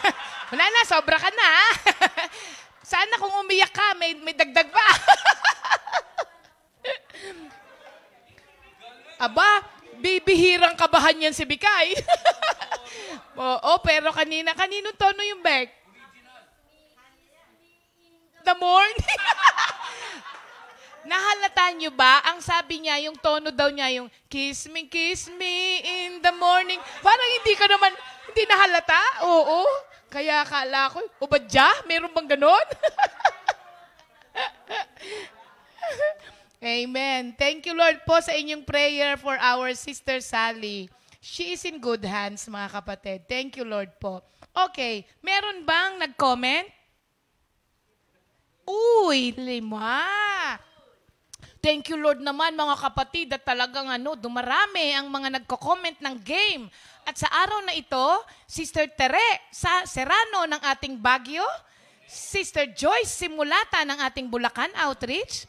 Sobra ka na. Sana kung umiyak ka, may dagdag pa. Aba, bibihirang kabahan yan si Bikay. Pero kaninong tono yung Bek? The morning. Nahalata nyo ba? Ang sabi niya, yung tono daw niya, yung kiss me in the morning. Parang hindi nahalata. Oo. Kaya akala ko, Obadya? Meron bang ganon? Amen. Thank you, Lord, po sa inyong prayer for our sister Sally. She is in good hands, mga kapatid. Thank you, Lord po. Okay. Meron bang nag-comment? Uy, 5. Thank you, Lord naman, mga kapatid, at talagang dumarami ang mga nagko-comment ng game. At sa araw na ito, Sister Tere sa Serrano ng ating Baguio, Sister Joyce Simulata ng ating Bulacan Outreach,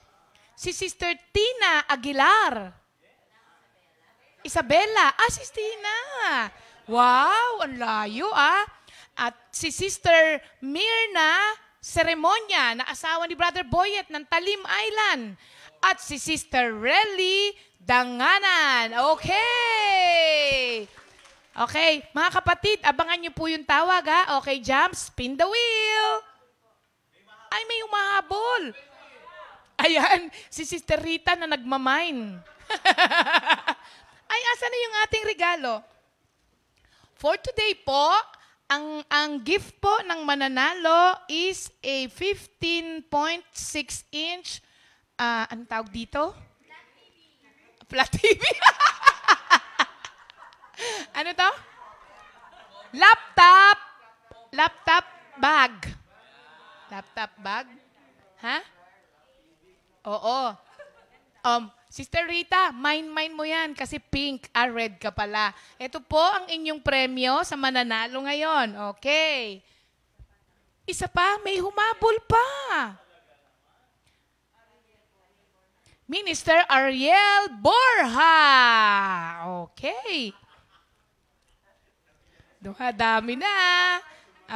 si Sister Tina Aguilar, Isabela, si Tina. Wow, ang layo At si Sister Mirna Seremonya, na asawa ni Brother Boyet ng Talim Island. At si Sister Relly Danganan. Okay. Okay, mga kapatid, abangan niyo po yung tawag Okay, Jam, spin the wheel. Ay, may umahabol. Ayan, si Sister Rita na nagmamine. Ay, asa na yung ating regalo? For today po, ang gift po ng mananalo is a 15.6 inch, anong tawag dito? Flat TV. Ano to? Laptop bag. Laptop bag? Oo. Sister Rita, mine mo yan kasi pink, red ka pala. Ito po ang inyong premyo sa mananalo ngayon. Okay. Isa pa, may humabol pa. Minister Ariel Borja. Okay. Dami na.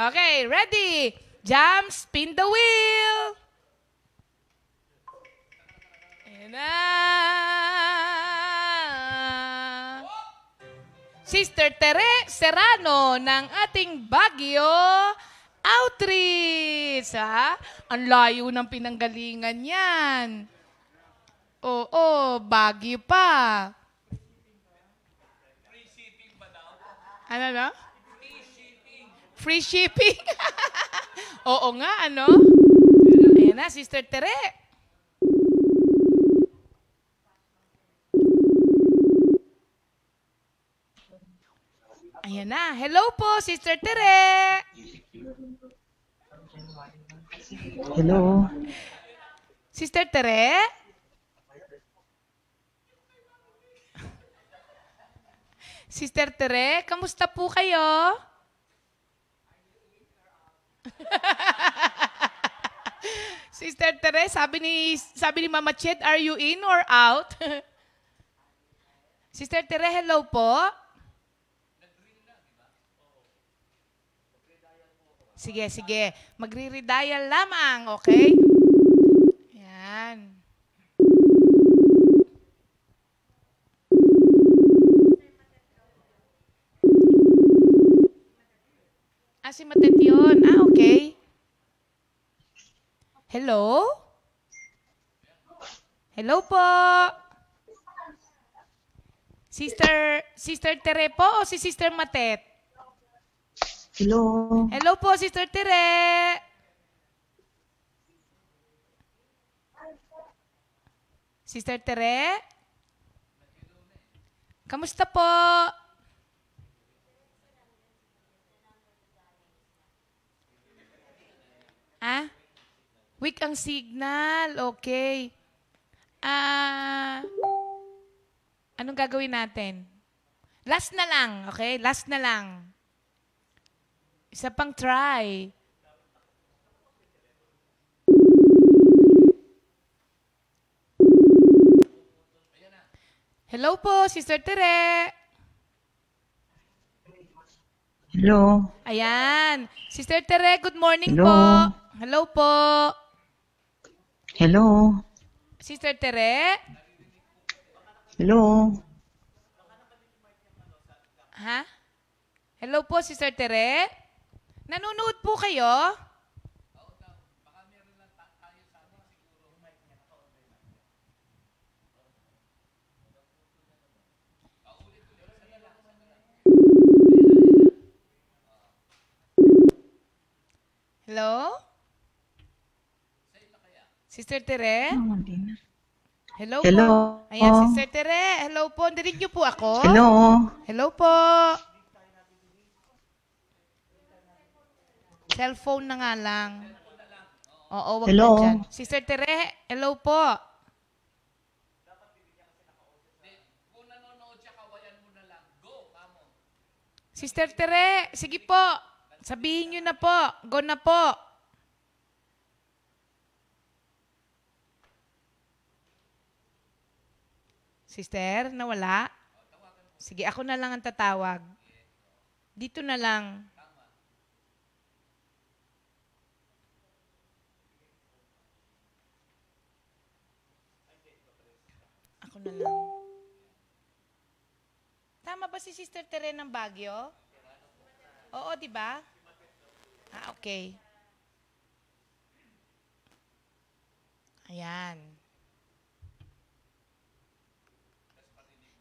Okay, ready? Jam, spin the wheel. Ayan na. Sister Tere Serrano ng ating Baguio Outreach. Ha? Ang layo ng pinanggalingan yan. Oo, Baguio pa. Free shipping ba daw? Ano na? Free shipping. Oo nga, ano? Ayan na, Sister Tere. Ayan na. Hello po, Sister Tere. Hello. Sister Tere? Sister Tere, kamusta po kayo? Sister Tere, sabi ni Mama Chet, are you in or out? Sister Tere, hello po. Sige, sige. Magre-redial lamang, okay? Yan. Si Matet yun. Okay. Hello? Hello po. Sister Tere po o si Sister Matet? Hello. Hello po, Sister Tere. Sister Tere? Kamusta po? Ah? Weak ang signal. Okay. Anong gagawin natin? Last na lang, okay? Last na lang. Isa pang try. Hello po, Sister Tere. Hello. Ayan. Sister Tere, good morning Hello. po. Hello po. Hello. Sister Tere? Hello. Ha? Hello po, Sister Tere? Nanonood po kayo? Hello? Sister Tere? Hello, Hello. po. Ayan, Sister Tere. Hello po. Narinig niyo po ako? Hello. Hello po. Cellphone na nga lang. Oo, wag Hello. na dyan. Sister Tere, hello po. Sister Tere, sige po. Sabihin niyo na po. Go na po. Sister, nawala? Sige, ako na lang ang tatawag. Dito na lang. Ako na lang. Tama ba si Sister Tere ng Baguio? Oo, di ba? Okay. Ayan.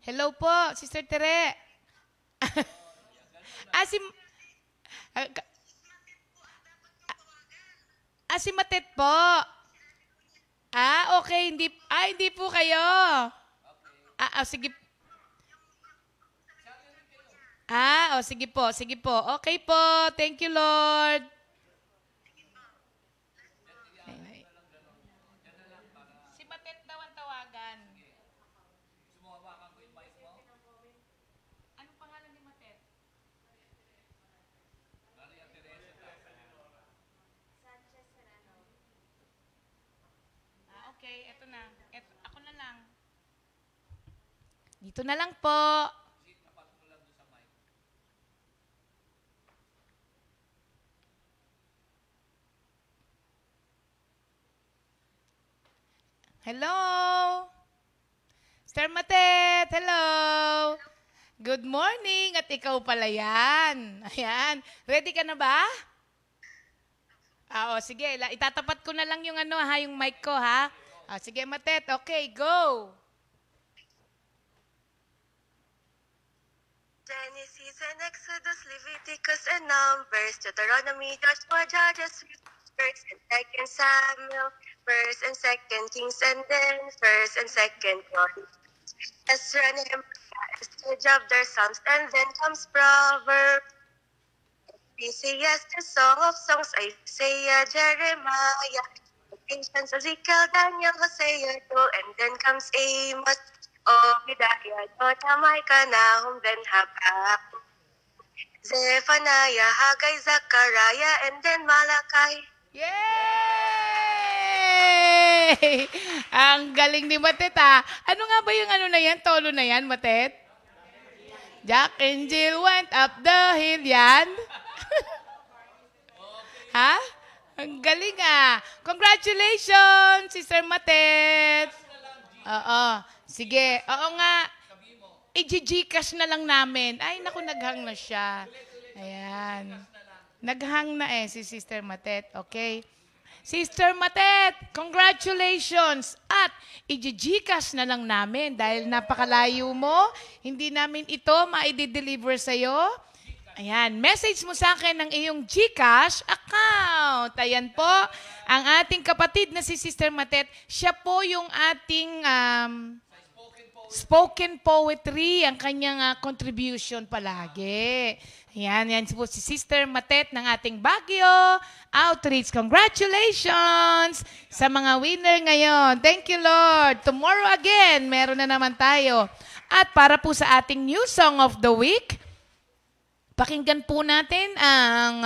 Hello po, Sister Tere. Si Matet po. Okay. Hindi po kayo. Sige. Sige po. Sige po. Okay po. Thank you, Lord. Si Matet daw ang tawagan. Anong pangalan ni Matet? Okay, eto na. Ako na lang. Dito na lang po. Hello? Sir Matet, hello. Good morning. At ikaw pala yan. Ayan. Ready ka na ba? Sige. Itatapat ko na lang yung yung mic ko, ha? Sige, Matet. Okay, go. Genesis and Exodus, Leviticus and Numbers, Deuteronomy, Joshua, Judges, First and Second Samuel, First and Second Kings, and then First and Second Chronicles. Ezra, Nehemiah, Esther, Job, their Psalms, and then comes Proverbs. Ecclesiastes, the Song of Songs, Isaiah, Jeremiah, Ephesians, Ezekiel, Daniel, Hosea, Joel, and then comes Amos, Obadiah, Jonah, Micah, Nahum, then Habakkuk, Zephaniah, Haggai, Zechariah, and then Malachi. Yay! Ang galing ni Matet, ha? Ano nga ba yung na yan? Tolo na yan, Matet? Jack and Jill went up the hill. Yan? Ha? Ang galing, Congratulations, Sister Matet. Oo. Sige. Oo nga. I-Gcash na lang namin. Ay, naku, naghang na siya. Ayan. Naghang na si Sister Matet. Okay. Sister Matet, congratulations! At i-Gcash na lang namin dahil napakalayo mo. Hindi namin ito ma-deliver sa'yo. Ayan, message mo sa akin ng iyong Gcash account. Ayan po, ang ating kapatid na si Sister Matet, siya po yung ating spoken poetry, ang kanyang contribution palagi. Ayan, yan po si Sister Matet ng ating Baguio Outreach. Congratulations sa mga winner ngayon. Thank you, Lord. Tomorrow again, meron na naman tayo. At para po sa ating new song of the week, pakinggan po natin ang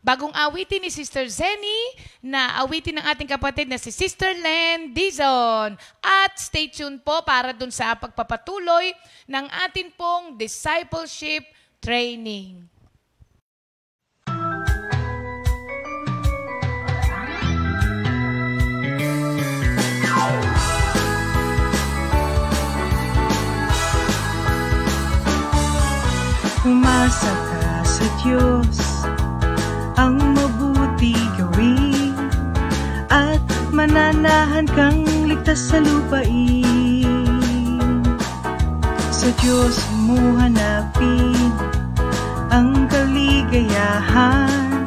bagong awitin ni Sister Zenny na awitin ng ating kapatid na si Sister Len Dizon. At stay tuned po para dun sa pagpapatuloy ng atin pong discipleship training. Umasa ka sa Diyos, ang mabuti gawin, at mananahan kang ligtas sa lupain. Sa Diyos mo hanapin ang kaligayahan,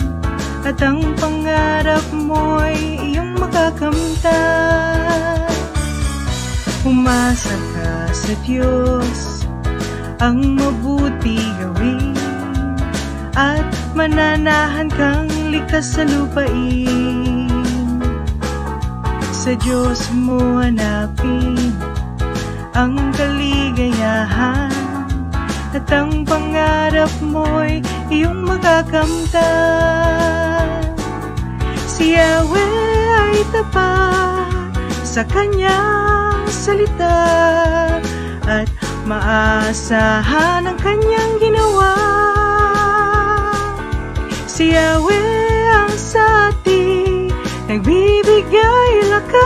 at ang pangarap mo'y iyong makakamtan. Umasa ka sa Diyos, ang mabuti gawin, at mananahan kang ligtas sa lupain. Sa Diyos mo hanapin ang kaligayahan, at ang pangarap mo'y iyong makakamtan. Si Yahweh ay tapat sa kanyang salita, at maasahan ang kanyang ginawa. Si Yahweh ang sa atin nagbibigay lakas.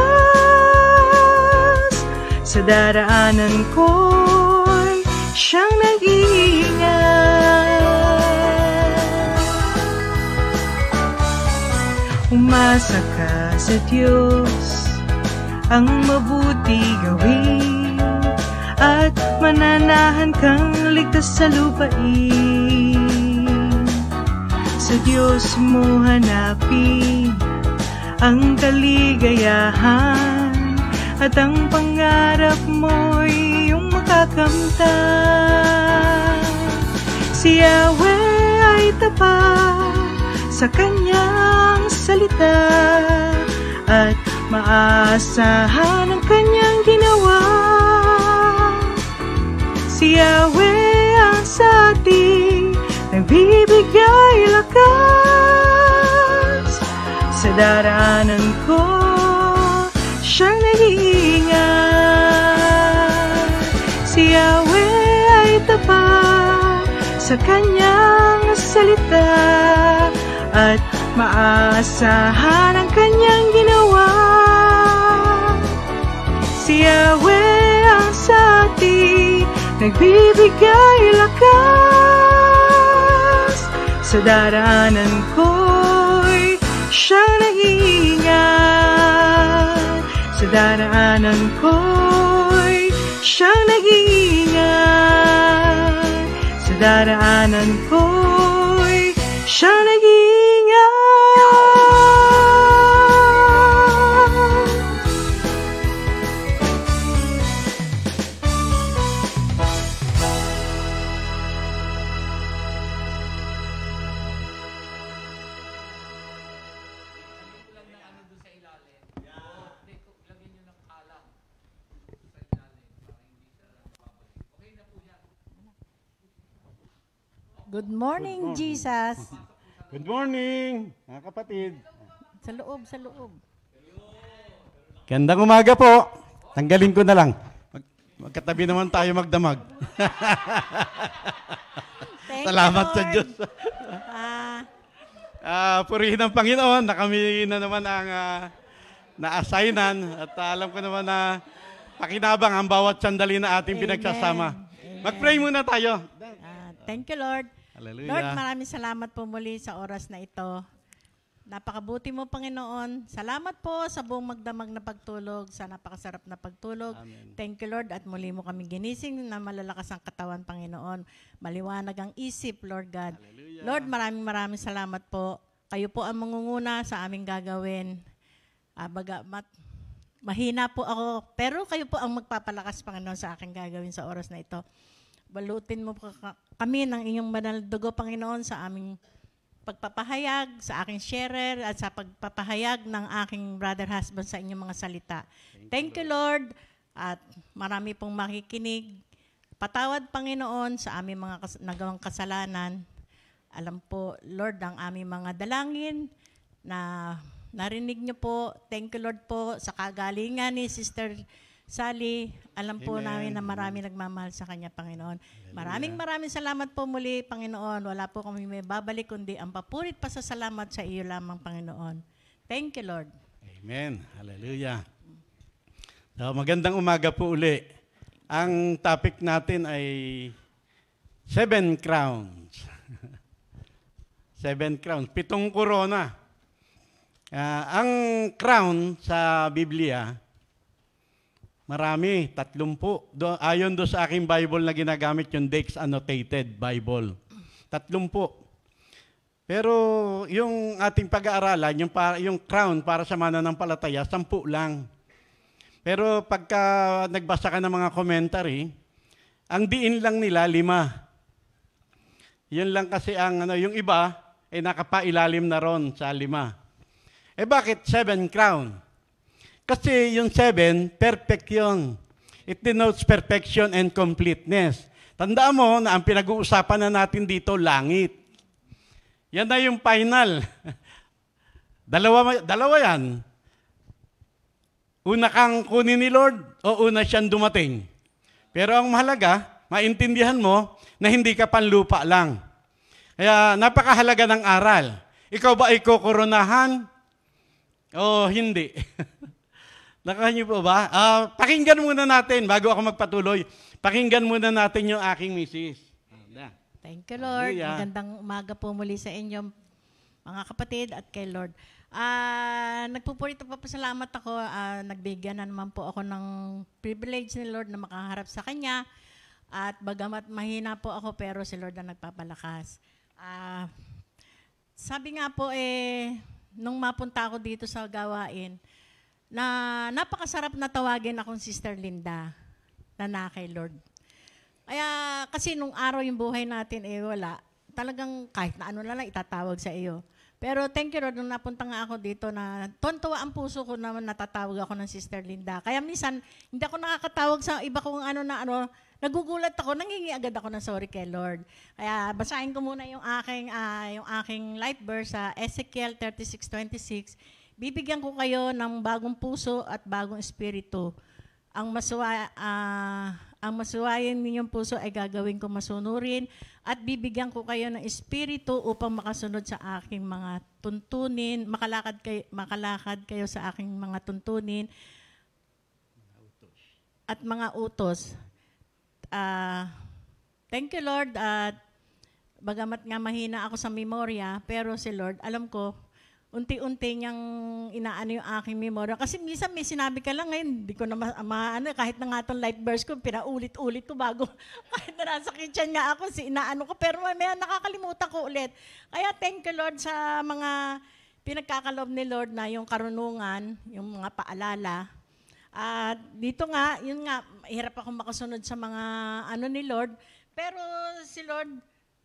Sa daraanan ko'y siyang nag-iingat. Umasa ka sa Diyos, ang mabuti gawin, at mananahan kang ligtas sa lupain. Sa Diyos mo hanapin ang kaligayahan, at ang pangarap mo'y iyong makakamtan. Si Yahweh ay tapat sa kanyang salita, at maasahan ang kanyang ginawa. Si Yahweh ang sa atin nagbibigay lakas. Sa daraanan ko siyang sa kanyang salita at maasahan ang kanyang ginawa. Si Yahweh ang sa atin, nagbibigay lakas. Sa daraanan ko'y siyang nag-iingat. Sa daraanan ko'y siyang nag-iingat. Sa daraanan ko'y siyang nag-iingat. Good morning, Jesus. Good morning, mga kapatid. Sa loob, sa loob. Gandang umaga po. Tanggalin ko na lang. Magkatabi naman tayo magdamag. Salamat sa Diyos. Purihin ang Panginoon na kami na naman ang na-assignan at alam ko naman na pakinabang ang bawat sandali na ating pinagsasama. Mag-pray muna tayo. Thank you, Lord. Hallelujah. Lord, maraming salamat po muli sa oras na ito. Napakabuti mo, Panginoon. Salamat po sa buong magdamag na pagtulog, sa napakasarap na pagtulog. Amen. Thank you, Lord, at muli mo kami ginising na malalakas ang katawan, Panginoon. Maliwanag ang isip, Lord God. Hallelujah. Lord, maraming salamat po. Kayo po ang mangunguna sa aming gagawin. Mahina po ako, pero kayo po ang magpapalakas, Panginoon, sa aking gagawin sa oras na ito. Balutin mo po kami ng inyong banal na dugo, Panginoon, sa aming pagpapahayag, sa aking sharer, at sa pagpapahayag ng aking brother husband sa inyong mga salita. Thank you, Lord. At marami pong makikinig. Patawad, Panginoon, sa aming mga nagawang kasalanan. Alam po, Lord, ang aming mga dalangin na narinig niyo po. Thank you, Lord, po sa kagalingan ni Sister Sally. Alam po namin na marami nagmamahal sa kanya, Panginoon. Maraming salamat po muli, Panginoon. Wala po kami may babalik, kundi ang papurit pa sa salamat sa iyo lamang, Panginoon. Thank you, Lord. Amen. Hallelujah. So, magandang umaga po uli. Ang topic natin ay 7 crowns. 7 crowns. 7 corona. Ang crown sa Biblia, marami, 30. Ayon do sa aking Bible na ginagamit, yung Dex Annotated Bible. 30. Pero yung ating pag-aaralan, yung crown para sa mananampalataya, 10 lang. Pero pagka nagbasa ka ng mga commentary, ang diin lang nila 5. Yun lang kasi ang yung iba ay nakapailalim na ron sa 5. Bakit 7 crown? Kasi yung 7, perfect yun. It denotes perfection and completeness. Tandaan mo na ang pinag-uusapan na natin dito, langit. Yan na yung final. Dalawa yan. Una kang kunin ni Lord o una siyang dumating. Pero ang mahalaga, maintindihan mo na hindi ka panlupa lang. Kaya napakahalaga ng aral. Ikaw ba ay kukoronahan o hindi? Nakahanyo po ba? Pakinggan muna natin, bago ako magpatuloy, pakinggan muna natin yung aking misis. Thank you, Lord. Hallelujah. Magandang umaga po muli sa inyo, mga kapatid, at kay Lord. Nagpupurito pa pasalamat ako. Nagbigyan na naman po ako ng privilege ni Lord na makaharap sa Kanya. At bagamat mahina po ako, pero si Lord ang nagpapalakas. Sabi nga po, nung mapunta ako dito sa gawain, na napakasarap na tawagin akong Sister Linda na kay Lord. Kaya kasi nung araw yung buhay natin wala. Talagang kahit na ano na lang itatawag sa iyo. Pero thank you Lord, nung napunta nga ako dito na tuwa ang puso ko na natatawag ako ng Sister Linda. Kaya minsan hindi ako nakakatawag sa iba kung nagugulat ako, nangingi agad ako ng sorry kay Lord. Kaya basahin ko muna yung aking life verse sa Ezekiel 36:26. Bibigyan ko kayo ng bagong puso at bagong espiritu. Ang ang masuwayan ninyong puso ay gagawin ko masunurin at bibigyan ko kayo ng espiritu upang makasunod sa aking mga tuntunin, makalakad kayo sa aking mga tuntunin at mga utos. Thank you, Lord, at bagamat nga mahina ako sa memorya, pero si Lord, alam ko, unti-unti niyang inaano yung aking memorya. Kasi minsan may sinabi ka lang ngayon, hindi ko na maano, kahit na nga itong light verse ko, pinaulit-ulit ko bago, kahit na nasa kitchen nga ako, inaano ko, pero may nakakalimutan ko ulit. Kaya thank you, Lord, sa mga pinagkakaloob ni Lord na yung karunungan, yung mga paalala. At dito nga, yun nga, hirap akong makasunod sa mga ano ni Lord, pero si Lord,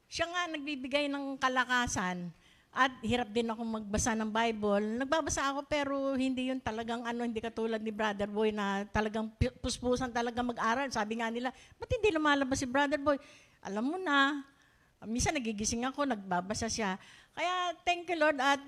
siya nga nagbibigay ng kalakasan. At hirap din ako magbasa ng Bible. Nagbabasa ako pero hindi yun talagang hindi katulad ni Brother Boy na talagang puspusan talaga mag-aral. Sabi nga nila, ba't hindi lumalabas si Brother Boy? Alam mo na, minsan nagigising ako, nagbabasa siya. Kaya thank you, Lord, at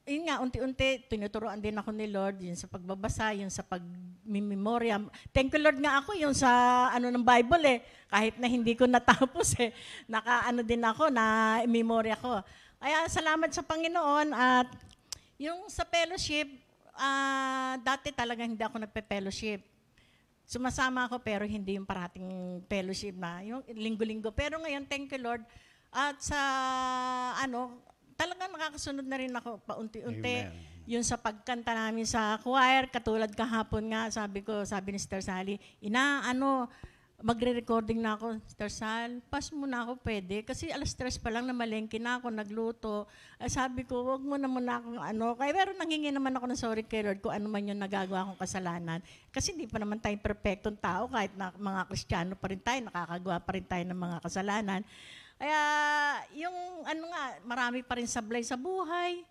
yun nga, unti-unti, tinuturoan din ako ni Lord, yun sa pagbabasa, yun sa pag-memorya. Thank you, Lord, nga ako, yun sa ng Bible kahit na hindi ko natapos naka din ako, na memorya ko. Kaya salamat sa Panginoon at yung sa fellowship, dati talaga hindi ako nagpe-fellowship. Sumasama ako pero hindi yung parating fellowship na, yung linggo-linggo. Pero ngayon, thank you Lord. At sa talagang nakakasunod na rin ako paunti-unti. Amen. Yung sa pagkanta namin sa choir, katulad kahapon nga, sabi ni Sister Sally, magre-recording na ako, Sister Sal, pas mo na ako pwede. Kasi alas 3 pa lang na malengke na ako, nagluto. Sabi ko, wag mo na muna akong Kaya pero nanghingi naman ako ng sorry kay Lord kung ano man yung nagagawa kong kasalanan. Kasi hindi pa naman tayong perfectong tao, kahit na mga Kristiyano pa rin tayo, nakakagawa pa rin tayo ng mga kasalanan. Kaya yung marami pa rin sablay sa buhay.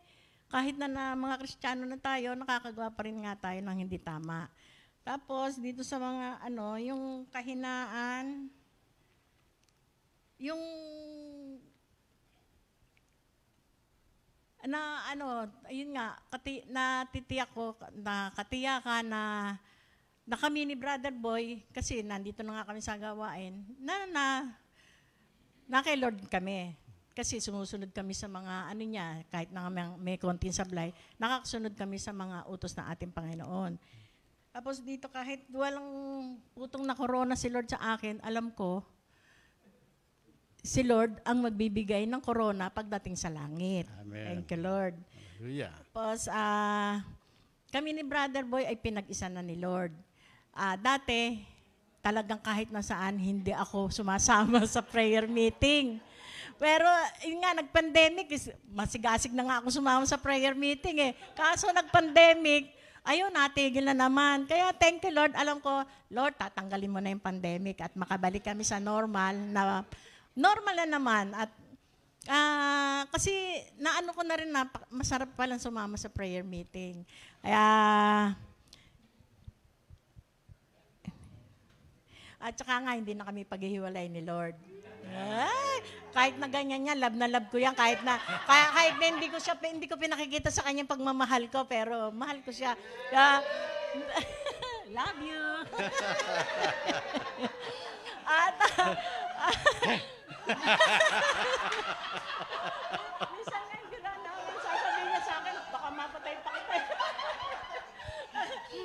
Kahit na mga Kristiyano na tayo, nakakagawa pa rin nga tayo ng hindi tama. Tapos, dito sa mga, yung kahinaan, yung, ayun nga, natitiyak ko, katiyakan na kami ni Brother Boy, kasi nandito na nga kami sa gawain, na kay Lord kami. Kasi sumusunod kami sa mga, niya, kahit na may konting sablay, nakakasunod kami sa mga utos ng ating Panginoon. Tapos dito kahit walang putong na corona si Lord sa akin, alam ko, si Lord ang magbibigay ng corona pagdating sa langit. Amen. Thank you, Lord. Hallelujah. Tapos kami ni Brother Boy ay pinag-isa na ni Lord. Dati, talagang kahit na saan, hindi ako sumasama sa prayer meeting. Pero yun nga, nag-pandemic, masigasig na nga ako sumama sa prayer meeting Kaso nag-pandemic, ayun, natigil na naman. Kaya thank you, Lord. Alam ko, Lord, tatanggalin mo na yung pandemic at makabalik kami sa normal na naman. At kasi naano ko na rin na masarap palang sumama sa prayer meeting. Kaya, at saka nga, hindi na kami paghihiwalay ni Lord. Ay, kahit na ganyan niya, love na love ko yan. Kahit na hindi ko pinakikita sa kanyang pagmamahal ko, pero mahal ko siya. Love you. At, minsan nga, namin sasabihin niya sa akin, baka mapatay pa kita.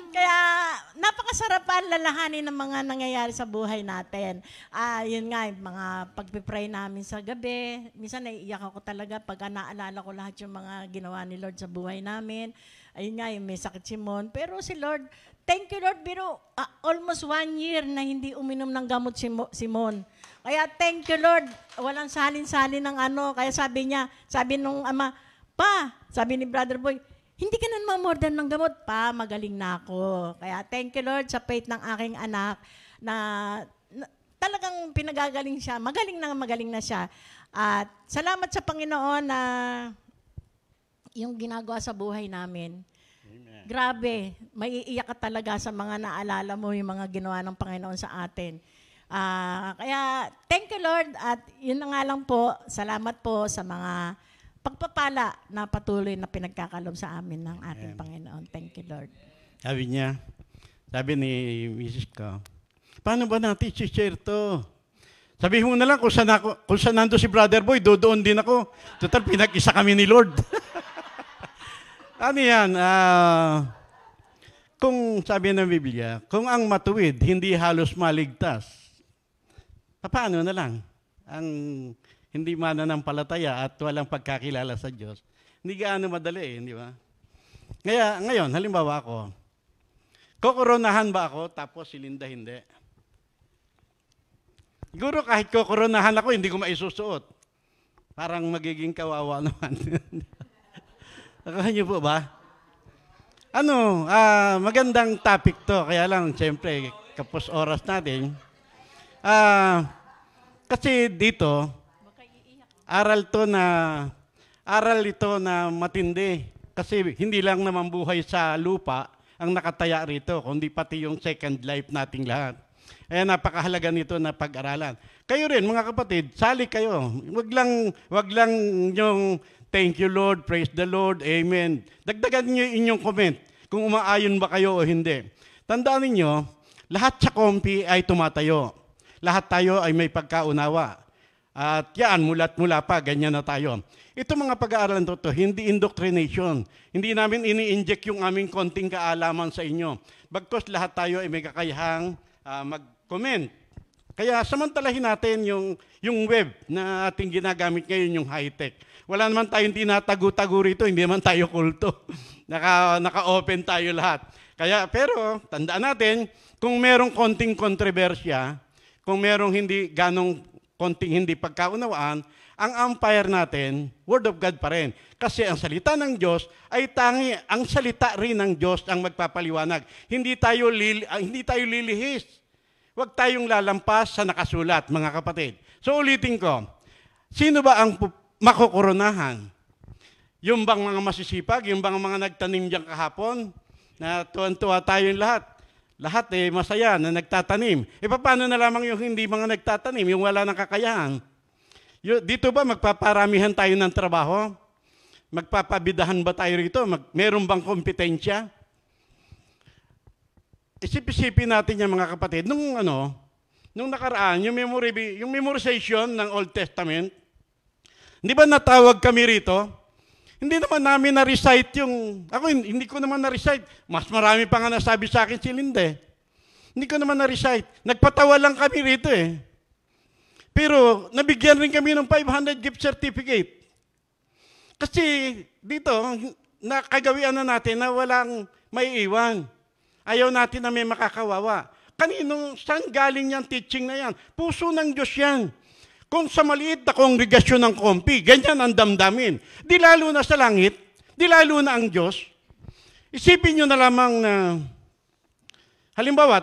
Kaya, napakasarapan lalahanin ng mga nangyayari sa buhay natin. Yun nga, mga pagpipray namin sa gabi. Minsan naiiyak ako talaga pag naalala ko lahat yung mga ginawa ni Lord sa buhay namin. Ayun nga, yung may sakit si Mon. Pero si Lord, thank you Lord, pero almost 1 year na hindi uminom ng gamot si Mon. Kaya thank you Lord, walang salin-salin ng Kaya sabi nung ama, sabi ni Brother Boy, hindi ka na mamordan ng gamot pa, magaling na ako. Kaya thank you Lord sa faith ng aking anak na talagang pinagagaling siya, magaling na siya. At salamat sa Panginoon na yung ginagawa sa buhay namin. Amen. Grabe, maiiyak ka talaga sa mga naalala mo yung mga ginawa ng Panginoon sa atin. Kaya thank you Lord at yun na nga lang po, salamat po sa mga pagpapala na patuloy na pinagkakalob sa amin ng ating Panginoon. Thank you, Lord. Sabi ni Mrs. ko, Paano ba natin i-share to? Sabihin mo na lang, kung saan nando si Brother Boy, doon din ako. Total, pinag-isa kami ni Lord. Ano yan? Kung sabi ng Biblia, kung ang matuwid, hindi halos maligtas, paano na lang? Ang hindi mananampalataya at walang pagkakilala sa Diyos, hindi gaano madali, di ba? Ngayon, halimbawa ako, kokoronahan ba ako, tapos si Linda hindi? Siguro kahit kokoronahan ako, hindi ko maisusuot. Parang magiging kawawa naman. Akala niyo po ba? Magandang topic to. Kaya lang, siyempre, kapos oras natin. Kasi dito, aral ito na matindi. Kasi hindi lang naman buhay sa lupa ang nakataya rito, kundi pati yung second life nating lahat. Kaya napakahalaga nito na pag-aralan. Kayo rin, mga kapatid, sali kayo. Wag lang yung thank you Lord, praise the Lord, amen. Dagdagan niyo inyong comment kung umaayon ba kayo o hindi. Tandaan niyo, lahat sa kompi ay tumatayo. Lahat tayo ay may pagkaunawa. At yan, mula pa, ganyan na tayo. Ito mga pag-aaralan to, hindi indoctrination. Hindi namin ini-inject yung aming konting kaalaman sa inyo. Bagkus lahat tayo ay may kakayahang mag-comment. Kaya samantalahin natin yung web na ating ginagamit ngayon, yung high-tech. Wala naman tayong tinatago-tago rito, hindi naman tayo kulto. Naka-open tayo lahat. Pero tandaan natin, kung merong konting kontrobersya, kung merong konting hindi pagkaunawaan, ang umpire natin, Word of God pa rin. Kasi ang salita ng Diyos ay ang salita rin ng Diyos ang magpapaliwanag. Hindi tayo lilihis. Huwag tayong lalampas sa nakasulat, mga kapatid. So ulitin ko, sino ba ang makokoronahan? Yung bang mga masisipag, yung bang mga nagtanim dyan kahapon, na tuwan-tuwa tayong lahat. Lahat masaya na nagtatanim. Paano na lamang yung hindi mga nagtatanim, yung wala ng kakayahan? Dito ba magpaparamihan tayo ng trabaho? Magpapabidahan ba tayo rito? Meron bang kompetensya? Isip-isipin natin yan, mga kapatid. Nung nakaraan, yung memorization ng Old Testament, hindi ba natawag kami rito? Hindi naman namin na-recite ako hindi ko naman na-recite. Mas marami pa nga nasabi sa akin si Linde. Hindi ko naman na-recite. Nagpatawa lang kami rito Pero nabigyan rin kami ng 500 gift certificate. Kasi dito, nakagawian na natin na walang may iwan. Ayaw natin na may makakawawa. Saan galing yan teaching na yan? Puso ng Diyos yan. Kung sa maliit na kongregasyon ng kompi, ganyan ang damdamin. Di lalo na sa langit, di lalo na ang Diyos. Isipin nyo na lamang na, halimbawa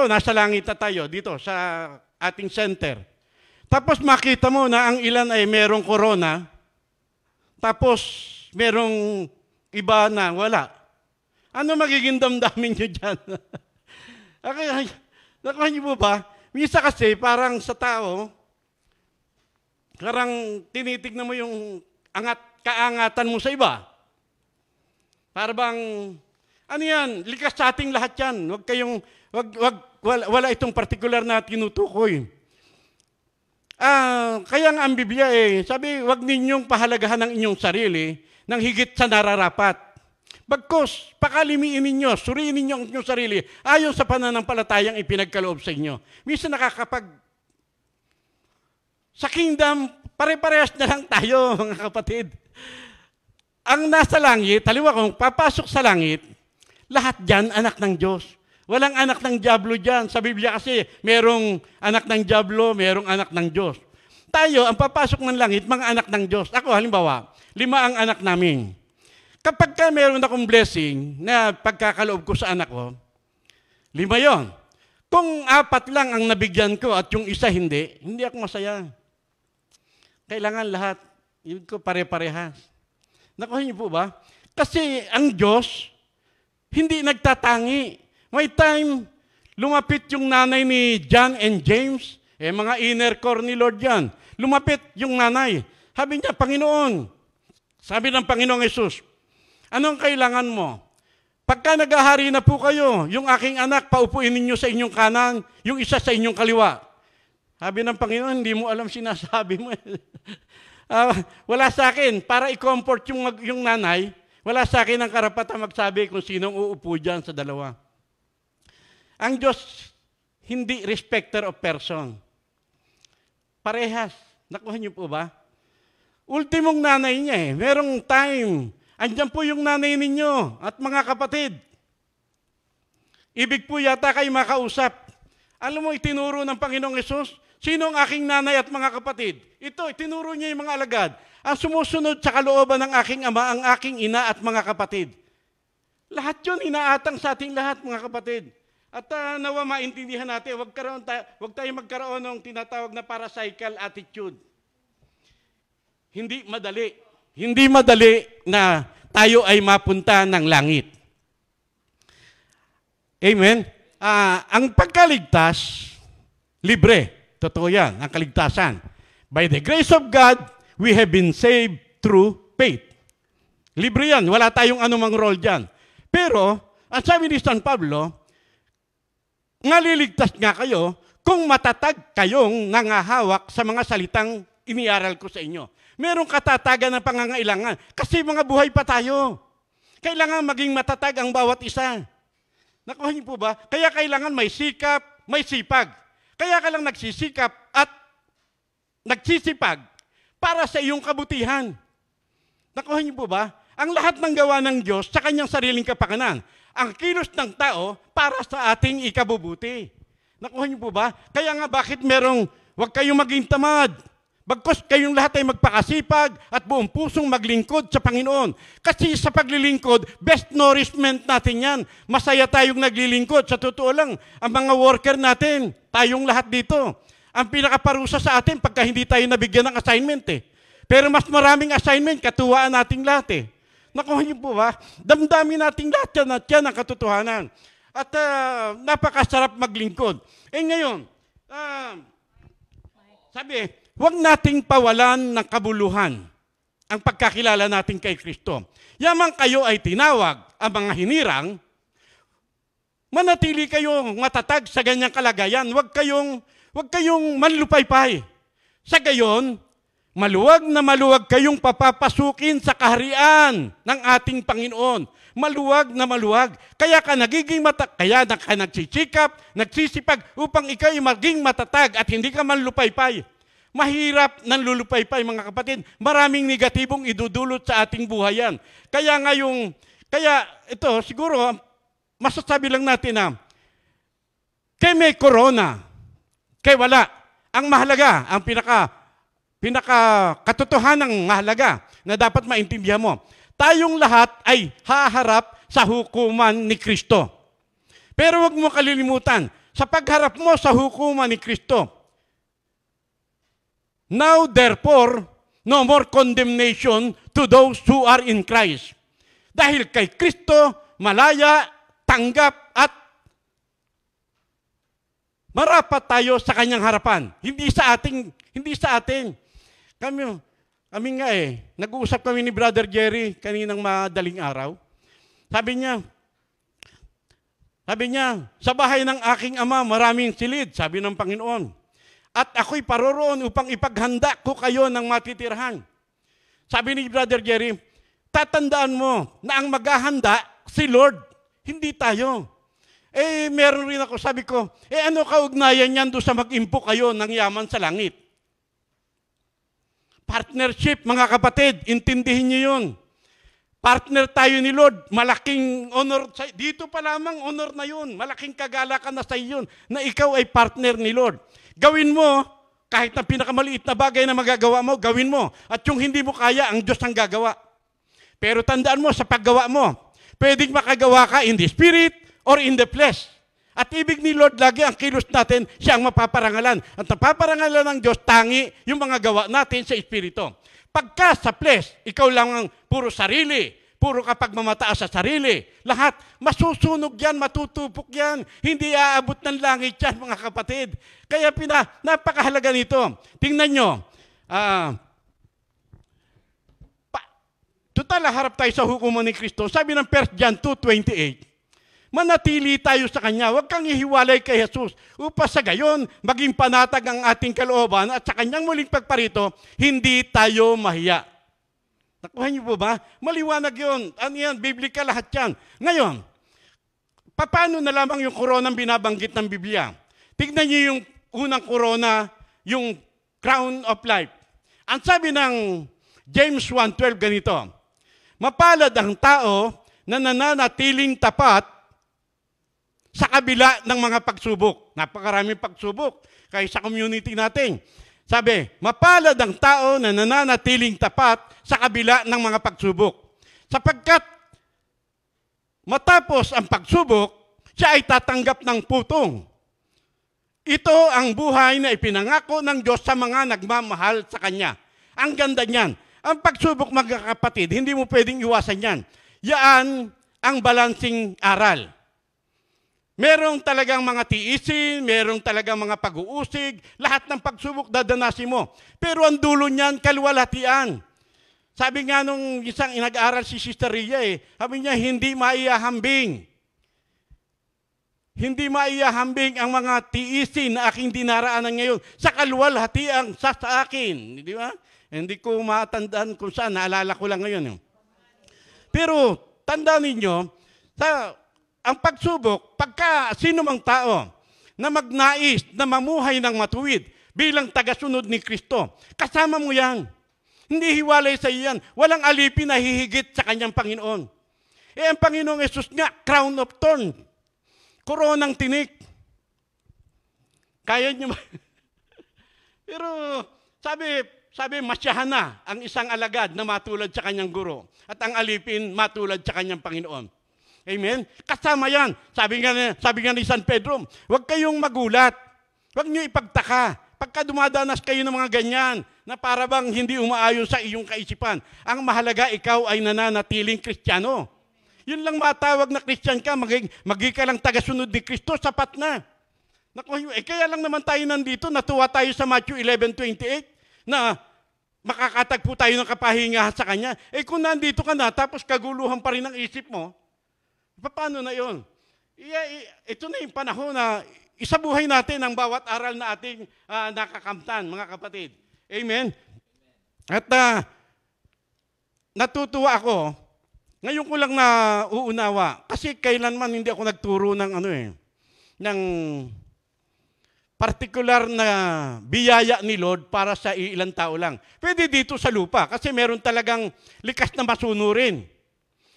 nasa langit na tayo dito sa ating center. Tapos makita mo na ang ilan ay merong corona, tapos merong iba na wala. Ano magiging damdamin nyo dyan? Nakuha niyo po ba? Minsan kasi parang sa tao, parang tinitignan mo yung kaangatan mo sa iba. Para bang, likas sa ating lahat yan. Wala itong particular na tinutukoy. Kaya nga ang Biblia sabi, wag ninyong pahalagahan ng inyong sarili ng higit sa nararapat. Bagkus, pakalimiin ninyo, suriin ninyo ang inyong sarili ayon sa pananampalatayang ipinagkaloob sa inyo. Minsan sa kingdom, pare-parehas na lang tayo, mga kapatid. Ang nasa langit, kung papasok sa langit, lahat dyan anak ng Diyos. Walang anak ng Diablo dyan. Sa Biblia kasi, merong anak ng Diablo, merong anak ng Diyos. Tayo, ang papasok ng langit, mga anak ng Diyos. Ako, halimbawa, 5 ang anak namin. Kapag meron akong blessing na pagkakaloob ko sa anak ko, 5 yon. Kung 4 lang ang nabigyan ko at yung isa hindi ako masaya. Kailangan lahat, yun ko pare-parehas. Nakuha niyo po ba? Kasi ang Diyos, hindi nagtatangi. May time, lumapit yung nanay ni John and James, mga inner core ni Lord yan. Lumapit yung nanay. Sabi niya, Panginoon, sabi ng Panginoong Jesus, anong kailangan mo? Pagka naghahari na po kayo, yung aking anak, paupuin ninyo sa inyong kanan, yung isa sa inyong kaliwa. Sabi ng Panginoon, hindi mo alam sinasabi mo. Wala sa akin, para i-comfort yung nanay, wala sa akin ang karapatan magsabi kung sinong uupo dyan sa dalawa. Ang Diyos, hindi respecter of person. Parehas. Nakuha niyo po ba? Ultimong nanay niya merong time. Andyan po yung nanay ninyo at mga kapatid. Ibig po yata kayo makausap. Alam mo, itinuro ng Panginoong Hesus, sino ang aking nanay at mga kapatid? Ito, itinuro niya yung mga alagad. Ang sumusunod sa kalooban ng aking ama, ang aking ina at mga kapatid. Lahat yun, inaatang sa ating lahat, mga kapatid. At nawa maintindihan natin, wag tayo magkaroon ng tinatawag na paracycle attitude. Hindi madali. Hindi madali na tayo ay mapunta ng langit. Amen? Ang pagkaligtas, libre. Totoo yan, ang kaligtasan. By the grace of God, we have been saved through faith. Libre yan, wala tayong anumang role dyan. Pero, ang sabi ni San Pablo, naliligtas nga kayo kung matatag kayong nangahawak sa mga salitang iniaral ko sa inyo. Merong katatagan ng pangangailangan kasi mga buhay pa tayo. Kailangan maging matatag ang bawat isa. Nakuha niyo po ba? Kaya kailangan may sikap, may sipag. Kaya ka lang nagsisikap at nagsisipag para sa iyong kabutihan. Nakuha niyo po ba? Ang lahat ng gawa ng Diyos sa kanyang sariling kapakanan. Ang kilos ng tao para sa ating ikabubuti. Nakuha niyo po ba? Kaya nga bakit huwag kayong maging tamad. Bagkus kayong lahat ay magpakasipag at buong pusong maglingkod sa Panginoon. Kasi sa paglilingkod, best nourishment natin yan. Masaya tayong naglilingkod. Sa totoo lang, ang mga worker natin, tayong lahat dito, ang pinakaparusa sa atin pagka hindi tayo nabigyan ng assignment Pero mas maraming assignment, katuwaan nating lahat Nakuha niyo po ba? Damdamin nating lahat yan at yan ang katotohanan. At napakasarap maglingkod. Ngayon, sabi, huwag nating pawalan ng kabuluhan ang pagkakilala natin kay Kristo. Yamang kayo ay tinawag ang mga hinirang, manatili kayong matatag sa ganyang kalagayan. Huwag kayong manlupaypay. Sa gayon, maluwag na maluwag kayong papapasukin sa kaharian ng ating Panginoon. Maluwag na maluwag. Kaya ka nagiging kaya ka nagsisikap, nagsisipag upang ikaw ay maging matatag at hindi ka manlupaypay. Mahirap ng lulupaypay, mga kapatid. Maraming negatibong idudulot sa ating buhay yan. Kaya ito, siguro, masasabi lang natin na, kay may corona, kay wala. Ang mahalaga, ang pinaka-katotohanang mahalaga na dapat maintindihan mo, tayong lahat ay haharap sa hukuman ni Kristo. Pero huwag mo kalilimutan, sa pagharap mo sa hukuman ni Kristo, now, therefore, no more condemnation to those who are in Christ. Dahil kay Kristo, malaya, tanggap, at marapat tayo sa kanyang harapan. Hindi sa atin. Kami nga nag-uusap kami ni Brother Jerry kaninang madaling araw. Sabi niya, sa bahay ng aking ama, maraming silid, sabi ng Panginoon. At ako'y paroroon upang ipaghanda ko kayo ng matitirahan. Sabi ni Brother Jerry, tatandaan mo na ang maghahanda si Lord, hindi tayo. Meron rin ako, sabi ko, ano kaugnayan yan doon sa mag-impo kayo ng yaman sa langit? Partnership, mga kapatid, intindihin niyo yun. Partner tayo ni Lord, malaking honor, dito pa lamang honor na yun, malaking kagalakan na sa iyo na ikaw ay partner ni Lord. Gawin mo, kahit na pinakamaliit na bagay na magagawa mo, gawin mo. At yung hindi mo kaya, ang Diyos ang gagawa. Pero tandaan mo, sa paggawa mo, pwedeng makagawa ka in the spirit or in the flesh. At ibig ni Lord lagi ang kilos natin, siya ang mapaparangalan. At napaparangalan ng Diyos, tangi yung mga gawa natin sa espiritu. Pagka sa flesh, ikaw lang ang puro sarili, puro kapag mamataas sa sarili, lahat, masusunog yan, matutupok yan, hindi aabot ng langit yan, mga kapatid. Kaya napakahalaga nito. Tingnan nyo, to Total, harap tayo sa hukuman ni Kristo. Sabi ng 1 John 2:28, manatili tayo sa Kanya. Huwag kang ihiwalay kay Jesus. Upang sa gayon, maging panatag ang ating kalooban at sa Kanyang muling pagparito, hindi tayo mahiya. Nakuha niyo po ba? Maliwanag yun. Ano yan? Biblika lahat yan. Ngayon, paano na lamang yung koronang binabanggit ng Biblia? Tignan niyo yung unang korona, yung crown of life. Ang sabi ng James 1:12 ganito, mapalad ang tao na nananatiling tapat sa kabila ng mga pagsubok. Napakaraming pagsubok kaya sa community natin. Sabi, mapalad ang tao na nananatiling tapat sa kabila ng mga pagsubok. Sapagkat matapos ang pagsubok, siya ay tatanggap ng putong. Ito ang buhay na ipinangako ng Diyos sa mga nagmamahal sa Kanya. Ang ganda niyan. Ang pagsubok, mga kapatid, hindi mo pwedeng iwasan yan. Yaan ang balancing aral. Merong talagang mga tiisin, merong talagang mga pag-uusig, lahat ng pagsubok dadanasin mo. Pero ang dulo niyan, kaluwalhatian. Sabi nga nung isang nag-aaral si Sister Ria, sabi niya, hindi maiyahambing. Hindi maiyahambing ang mga tiisin na aking dinaraanan ngayon sa kaluwalhatian sa akin. Di ba? Hindi ko matandaan kung saan, naalala ko lang ngayon. Pero tandaan ninyo, ang pagsubok, pagka sino mang tao na magnais na mamuhay ng matuwid bilang tagasunod ni Kristo, kasama mo yan. Hindi hiwalay sa iyan. Walang alipin na hihigit sa kanyang Panginoon. Ang Panginoong Yesus nga, crown of thorn, koronang tinik. Kaya niyo ba? Pero sabi, masyahan na ang isang alagad na matulad sa kanyang guro at ang alipin matulad sa kanyang Panginoon. Amen? Kasama yan. Sabi nga ni San Pedro, huwag kayong magulat. Huwag niyo ipagtaka. Pagka dumadanas kayo ng mga ganyan na para bang hindi umaayon sa iyong kaisipan, ang mahalaga ikaw ay nananatiling Kristiyano. Yun lang matawag na Kristyan ka, maging ka lang tagasunod ni Kristo, sapat na. Kaya lang naman tayo nandito, natuwa tayo sa Matthew 11:28, na makakatagpo tayo ng kapahingahan sa Kanya. Kung nandito ka na, tapos kaguluhan pa rin ang isip mo, paano na yun? Ito na yung panahon na isabuhay natin ang bawat aral na ating nakakamtan, mga kapatid. Amen? At natutuwa ako, ngayon ko lang na uunawa, kasi kailanman hindi ako nagturo ng ng partikular na biyaya ni Lord para sa ilang tao lang. Pwede dito sa lupa kasi meron talagang likas na masunurin.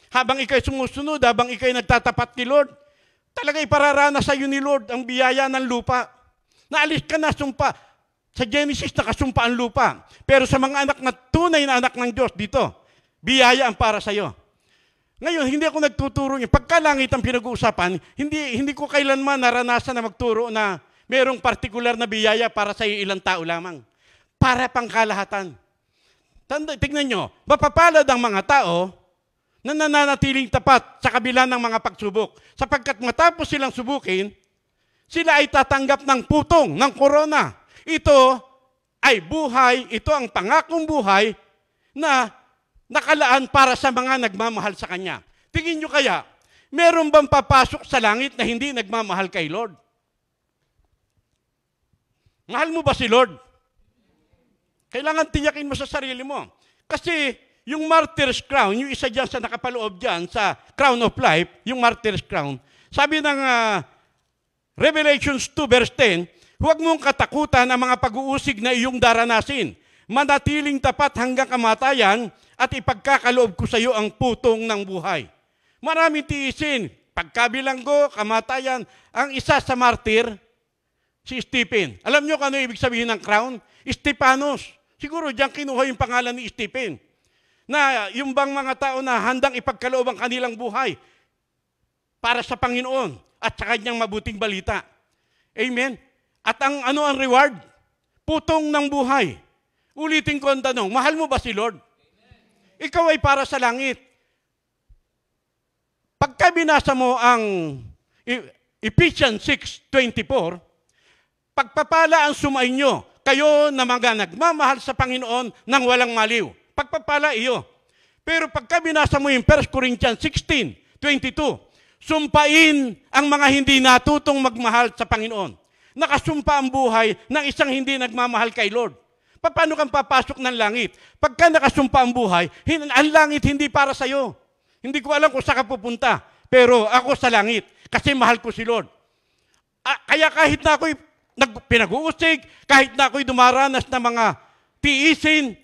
Habang ikay sumusunod, habang ikay nagtatapat ni Lord, talaga ipararanas sa iyo ni Lord ang biyaya ng lupa. Naalis ka na sumpa. Sa Genesis, nakasumpa ang lupa. Pero sa mga anak na tunay na anak ng Diyos dito, biyaya ang para sa iyo. Ngayon, hindi ako nagtuturo niya. Pagkalangit ang pinag-uusapan, hindi ko kailanman naranasan na magturo na merong partikular na biyaya para sa ilang tao lamang. Para pang kalahatan. Tignan nyo, mapapalad ang mga tao na nananatiling tapat sa kabila ng mga pagsubok. Sapagkat matapos silang subukin, sila ay tatanggap ng putong, ng korona. Ito ay buhay, ito ang pangakong buhay na nakalaan para sa mga nagmamahal sa Kanya. Tingin nyo kaya, meron bang papasok sa langit na hindi nagmamahal kay Lord? Mahal mo ba si Lord? Kailangan tiyakin mo sa sarili mo. Kasi yung martyr's crown, yung isa dyan sa nakapaloob dyan sa crown of life, yung martyr's crown, sabi ng Revelations 2 verse 10, huwag mong katakutan ang mga pag-uusig na iyong daranasin. Manatiling tapat hanggang kamatayan at ipagkakaloob ko sa iyo ang putong ng buhay. Maraming tiisin. Pagkabilanggo, kamatayan. Ang isa sa martir, si Stephen. Alam niyo kung ano ibig sabihin ng crown? Stephanos. Siguro diyan kinuha yung pangalan ni Stephen. Na yung bang mga tao na handang ipagkaloob ang kanilang buhay para sa Panginoon at sa kanyang mabuting balita. Amen? At ano ang reward? Putong ng buhay. Ulitin ko ang tanong, mahal mo ba si Lord? Amen. Ikaw ay para sa langit. Pagka binasa mo ang Ephesians 6:24, pagpapala ang sumainyo, kayo na mga nagmamahal sa Panginoon nang walang maliw. Pagpapala iyo. Pero pagka binasa mo yung 1 Corinthians 16:22, sumpain ang mga hindi natutong magmahal sa Panginoon. Nakasumpa ang buhay ng isang hindi nagmamahal kay Lord. Paano kang papasok ng langit? Pagka nakasumpa ang buhay, ang langit hindi para sa'yo. Hindi ko alam kung saan ka pupunta, pero ako sa langit kasi mahal ko si Lord. Kaya kahit na ako'y pinag-uusig, kahit na ako'y dumaranas ng mga tiisin,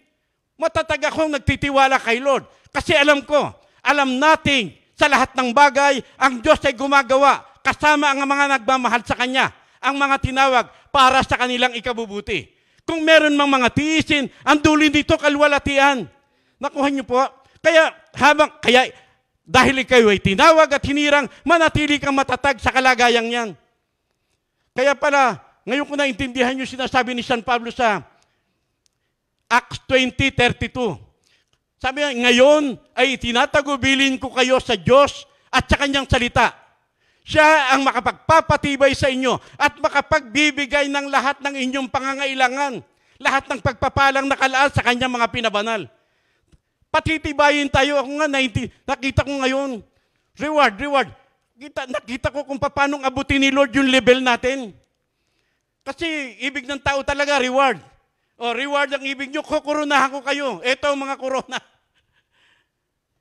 matatag akong nagtitiwala kay Lord. Kasi alam natin, sa lahat ng bagay, ang Diyos ay gumagawa kasama ang mga nagmamahal sa Kanya, ang mga tinawag para sa kanilang ikabubuti. Kung meron mang mga tiisin, ang dulin dito kalwalatian. Nakuha niyo po? Kaya dahil ikaw ay tinawag at hinirang, manatili kang matatag sa kalagayang yan. Kaya pala, ngayon ko naintindihan yung sinasabi ni San Pablo sa Acts 20:32. Sabi niya, ngayon ay itinatagubilin ko kayo sa Diyos at sa Kanyang salita. Siya ang makapagpapatibay sa inyo at makapagbibigay ng lahat ng inyong pangangailangan, lahat ng pagpapalang nakalaan sa Kanyang mga pinabanal. Patitibayin tayo. Ako nga, nakita ko ngayon, reward. Nakita ko kung paano abutin ni Lord yung level natin. Kasi ibig ng tao talaga, reward. Reward ang ibig nyo, kukuronahan ko kayo. Ito ang mga korona.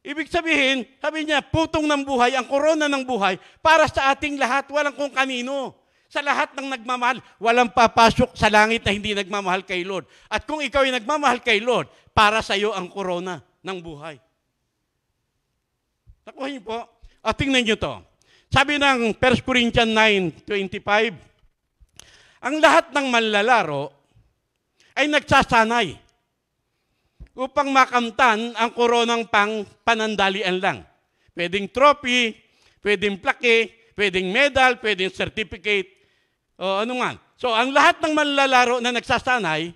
Ibig sabihin, sabi niya, putong ng buhay, ang korona ng buhay, para sa ating lahat, walang kung kanino. Sa lahat ng nagmamahal, walang papasok sa langit na hindi nagmamahal kay Lord. At kung ikaw ay nagmamahal kay Lord, para sa iyo ang korona ng buhay. Nakuha niyo po? At tingnan niyo to. Sabi ng 1 Corinthians 9:25, ang lahat ng manlalaro ay nagsasanay upang makamtan ang koronang panandalian lang. Pwedeng trophy, pwedeng plaque, pwedeng medal, pwedeng certificate, o ano nga. So, ang lahat ng manlalaro na nagsasanay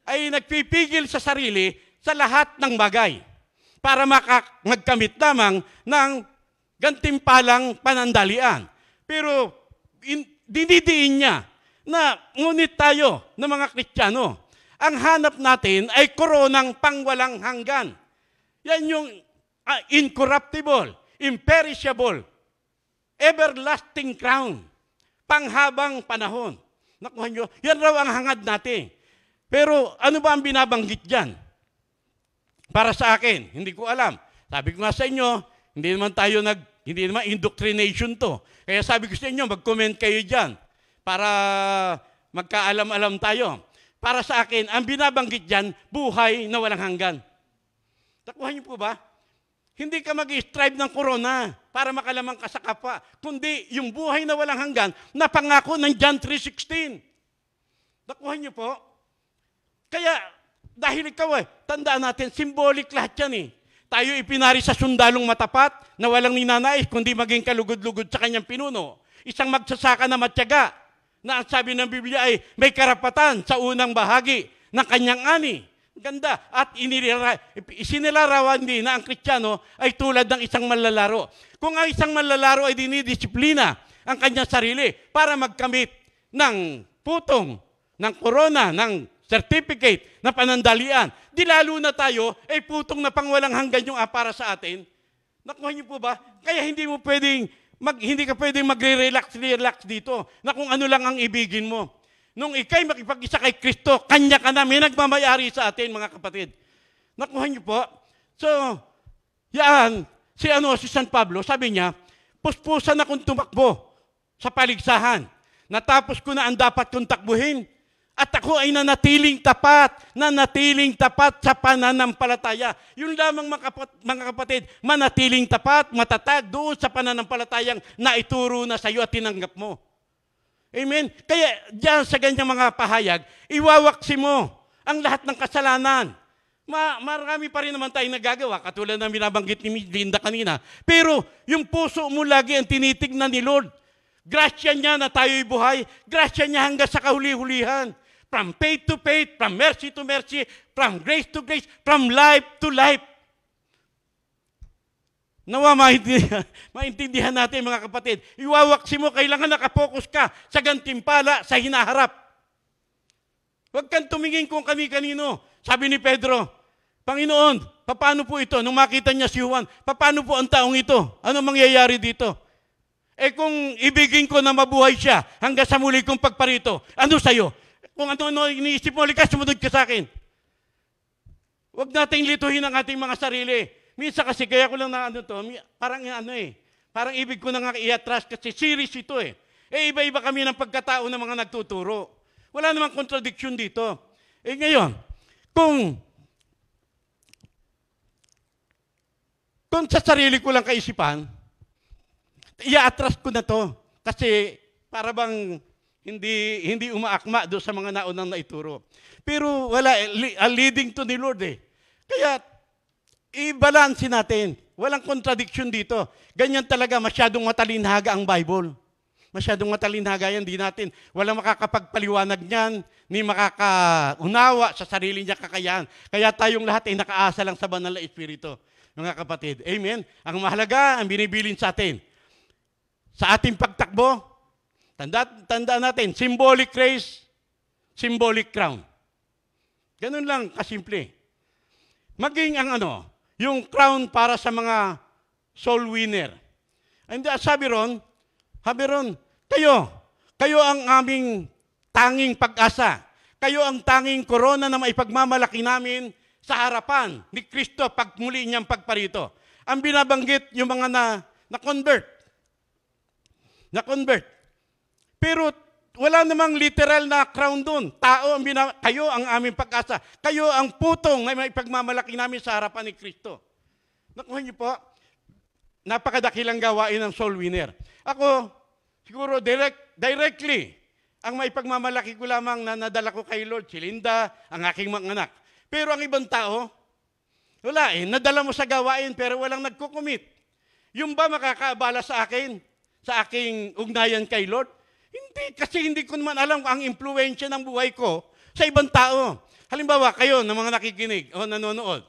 ay nagpipigil sa sarili sa lahat ng bagay para magkamit lamang ng gantimpalang panandalian. Pero, dinidiin niya na ngunit tayo ng mga Kristiyano, ang hanap natin ay koronang pangwalang hanggan. Yan yung incorruptible, imperishable, everlasting crown, panghabang panahon. Nakuha nyo, yan raw ang hangad natin. Pero ano ba ang binabanggit dyan? Para sa akin, hindi ko alam. Sabi ko nga sa inyo, hindi naman indoctrination to. Kaya sabi ko sa inyo, mag-comment kayo dyan para magkaalam-alam tayo. Para sa akin, ang binabanggit dyan, buhay na walang hanggan. Nakuha niyo po ba? Hindi ka mag-strive ng corona para makalamang ka sa kapwa, kundi yung buhay na walang hanggan na pangako ng John 3:16. Nakuha niyo po? Kaya, dahil ikaw tandaan natin, symbolic lahat yan . Tayo ipinari sa sundalong matapat na walang ninanais, kundi maging kalugod-lugod sa kanyang pinuno. Isang magsasaka na matyaga, na ang sabi ng Biblia ay may karapatan sa unang bahagi ng kanyang ani. Ganda. At isinilarawan din na ang Kristiyano ay tulad ng isang manlalaro. Kung ang isang manlalaro ay dinidisiplina ang kanyang sarili para magkamit ng putong, ng korona, ng certificate, na panandalian, di lalo na tayo ay putong na pangwalang hanggan yung para sa atin. Nakuha niyo po ba? Kaya hindi ka pwedeng magre-relax dito na kung ano lang ang ibigin mo. Nung ikay makipag-isa kay Kristo, kanya ka na, may nagmamayari sa atin, mga kapatid. Nakuha niyo po? So, yan, si San Pablo, sabi niya, puspusan akong tumakbo sa paligsahan. Natapos ko na ang dapat kong takbuhin. At ako ay nanatiling tapat sa pananampalataya. Yun lamang mga kapatid, manatiling tapat, matatag doon sa pananampalatayang naituro na sa iyo at tinanggap mo. Amen? Kaya diyan sa ganyang mga pahayag, iwawaksi mo ang lahat ng kasalanan. Marami pa rin naman tayong nagagawa, katulad ng binabanggit ni Linda kanina. Pero yung puso mo lagi ang tinitignan ni Lord. Grasya niya na tayo'y buhay. Grasya niya hanggang sa kahuli-hulihan. From faith to faith, from mercy to mercy, from grace to grace, from life to life. Nawa maintindihan natin mga kapatid. Iwawaksi mo, kailangan nakapokus ka sa gantimpala, sa hinaharap. Huwag kang tumingin kung kani-kanino. Sabi ni Pedro, Panginoon, paano po ito? Nung makita niya si Juan, paano po ang taong ito? Ano mangyayari dito? Kung ibigin ko na mabuhay siya hanggang sa muli kong pagparito, ano sa'yo? Kung ano iniisip mo, likas, sumunod ka sa akin. Huwag nating lituhin ang ating mga sarili. Minsan kasi, kaya ko lang na parang ibig ko na nga i-atras kasi series ito eh. Iba-iba kami ng pagkatao ng mga nagtuturo. Wala namang contradiction dito. Ngayon, kung sa sarili ko lang kaisipan, i-atras ko na to. Kasi para bang hindi umaakma doon sa mga naunang naituro. Pero wala, leading to the Lord eh. Kaya, i-balance natin. Walang contradiction dito. Ganyan talaga, masyadong matalinhaga ang Bible. Masyadong matalinhaga yan, walang makakapagpaliwanag niyan, ni makakaunawa sa sarili niya kakayahan. Kaya tayong lahat ay nakaasa lang sa banal na Espiritu, mga kapatid. Amen? Ang mahalaga, ang binibilin sa atin, sa ating pagtakbo, tandaan natin, symbolic race, symbolic crown. Ganun lang kasimple. Maging yung crown para sa mga soul winner. And sabi ron, kayo ang aming tanging pag-asa. Kayo ang tanging korona na maipagmamalaki namin sa harapan ni Kristo pag muli niyang pagparito. Ang binabanggit yung mga na-convert. Na-convert. Pero wala namang literal na crown doon. Kayo ang aming pag-asa. Kayo ang putong na maipagmamalaki namin sa harapan ni Kristo. Nakuha niyo po, napakadakilang gawain ng soul winner. Ako, siguro directly, ang maipagmamalaki ko lamang na nadala ko kay Lord, si Linda, ang aking mga anak. Pero ang ibang tao, wala nadala mo sa gawain pero walang nagkukumit. Yung ba makakaabala sa akin, sa aking ugnayan kay Lord? Hindi, kasi hindi ko naman alam ang impluensya ng buhay ko sa ibang tao. Halimbawa, kayo na mga nakikinig o nanonood,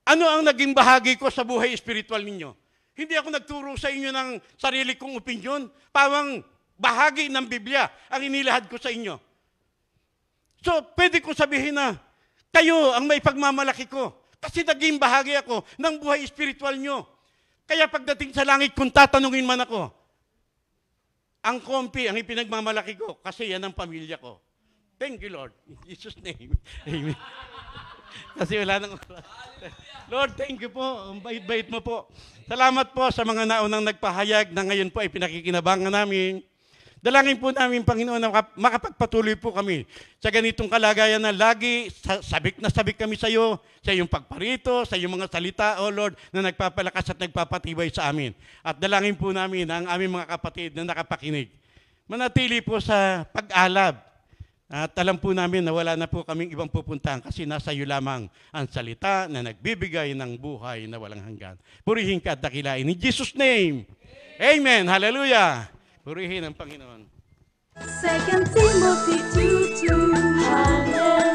ano ang naging bahagi ko sa buhay espiritual ninyo? Hindi ako nagturo sa inyo ng sarili kong opinyon. Pawang bahagi ng Biblia ang inilahad ko sa inyo. So, pwede ko sabihin na kayo ang may pagmamalaki ko. Kasi naging bahagi ako ng buhay espiritual nyo. Kaya pagdating sa langit, kung tatanungin man ako, ang kompi ang ipinagmamalaki ko kasi yan ang pamilya ko. Thank you, Lord. In Jesus' name. Amen. Kasi wala nang Lord, thank you po. Ang bait-bait mo po. Salamat po sa mga naunang nagpahayag na ngayon po ay pinakikinabangan namin. Dalangin po namin, Panginoon, na makapagpatuloy po kami sa ganitong kalagayan na lagi sabik na sabik kami sa iyo, sa iyong pagparito, sa iyong mga salita, O Lord, na nagpapalakas at nagpapatibay sa amin. At dalangin po namin ang aming mga kapatid na nakapakinig. Manatili po sa pag-alab. At alam po namin na wala na po kaming ibang pupuntahan kasi nasa iyo lamang ang salita na nagbibigay ng buhay na walang hanggan. Purihin ka at dakilain. In Jesus' name, Amen. Hallelujah. Purihin ang Panginoon. 2 Timothy 2:2. Hallelujah.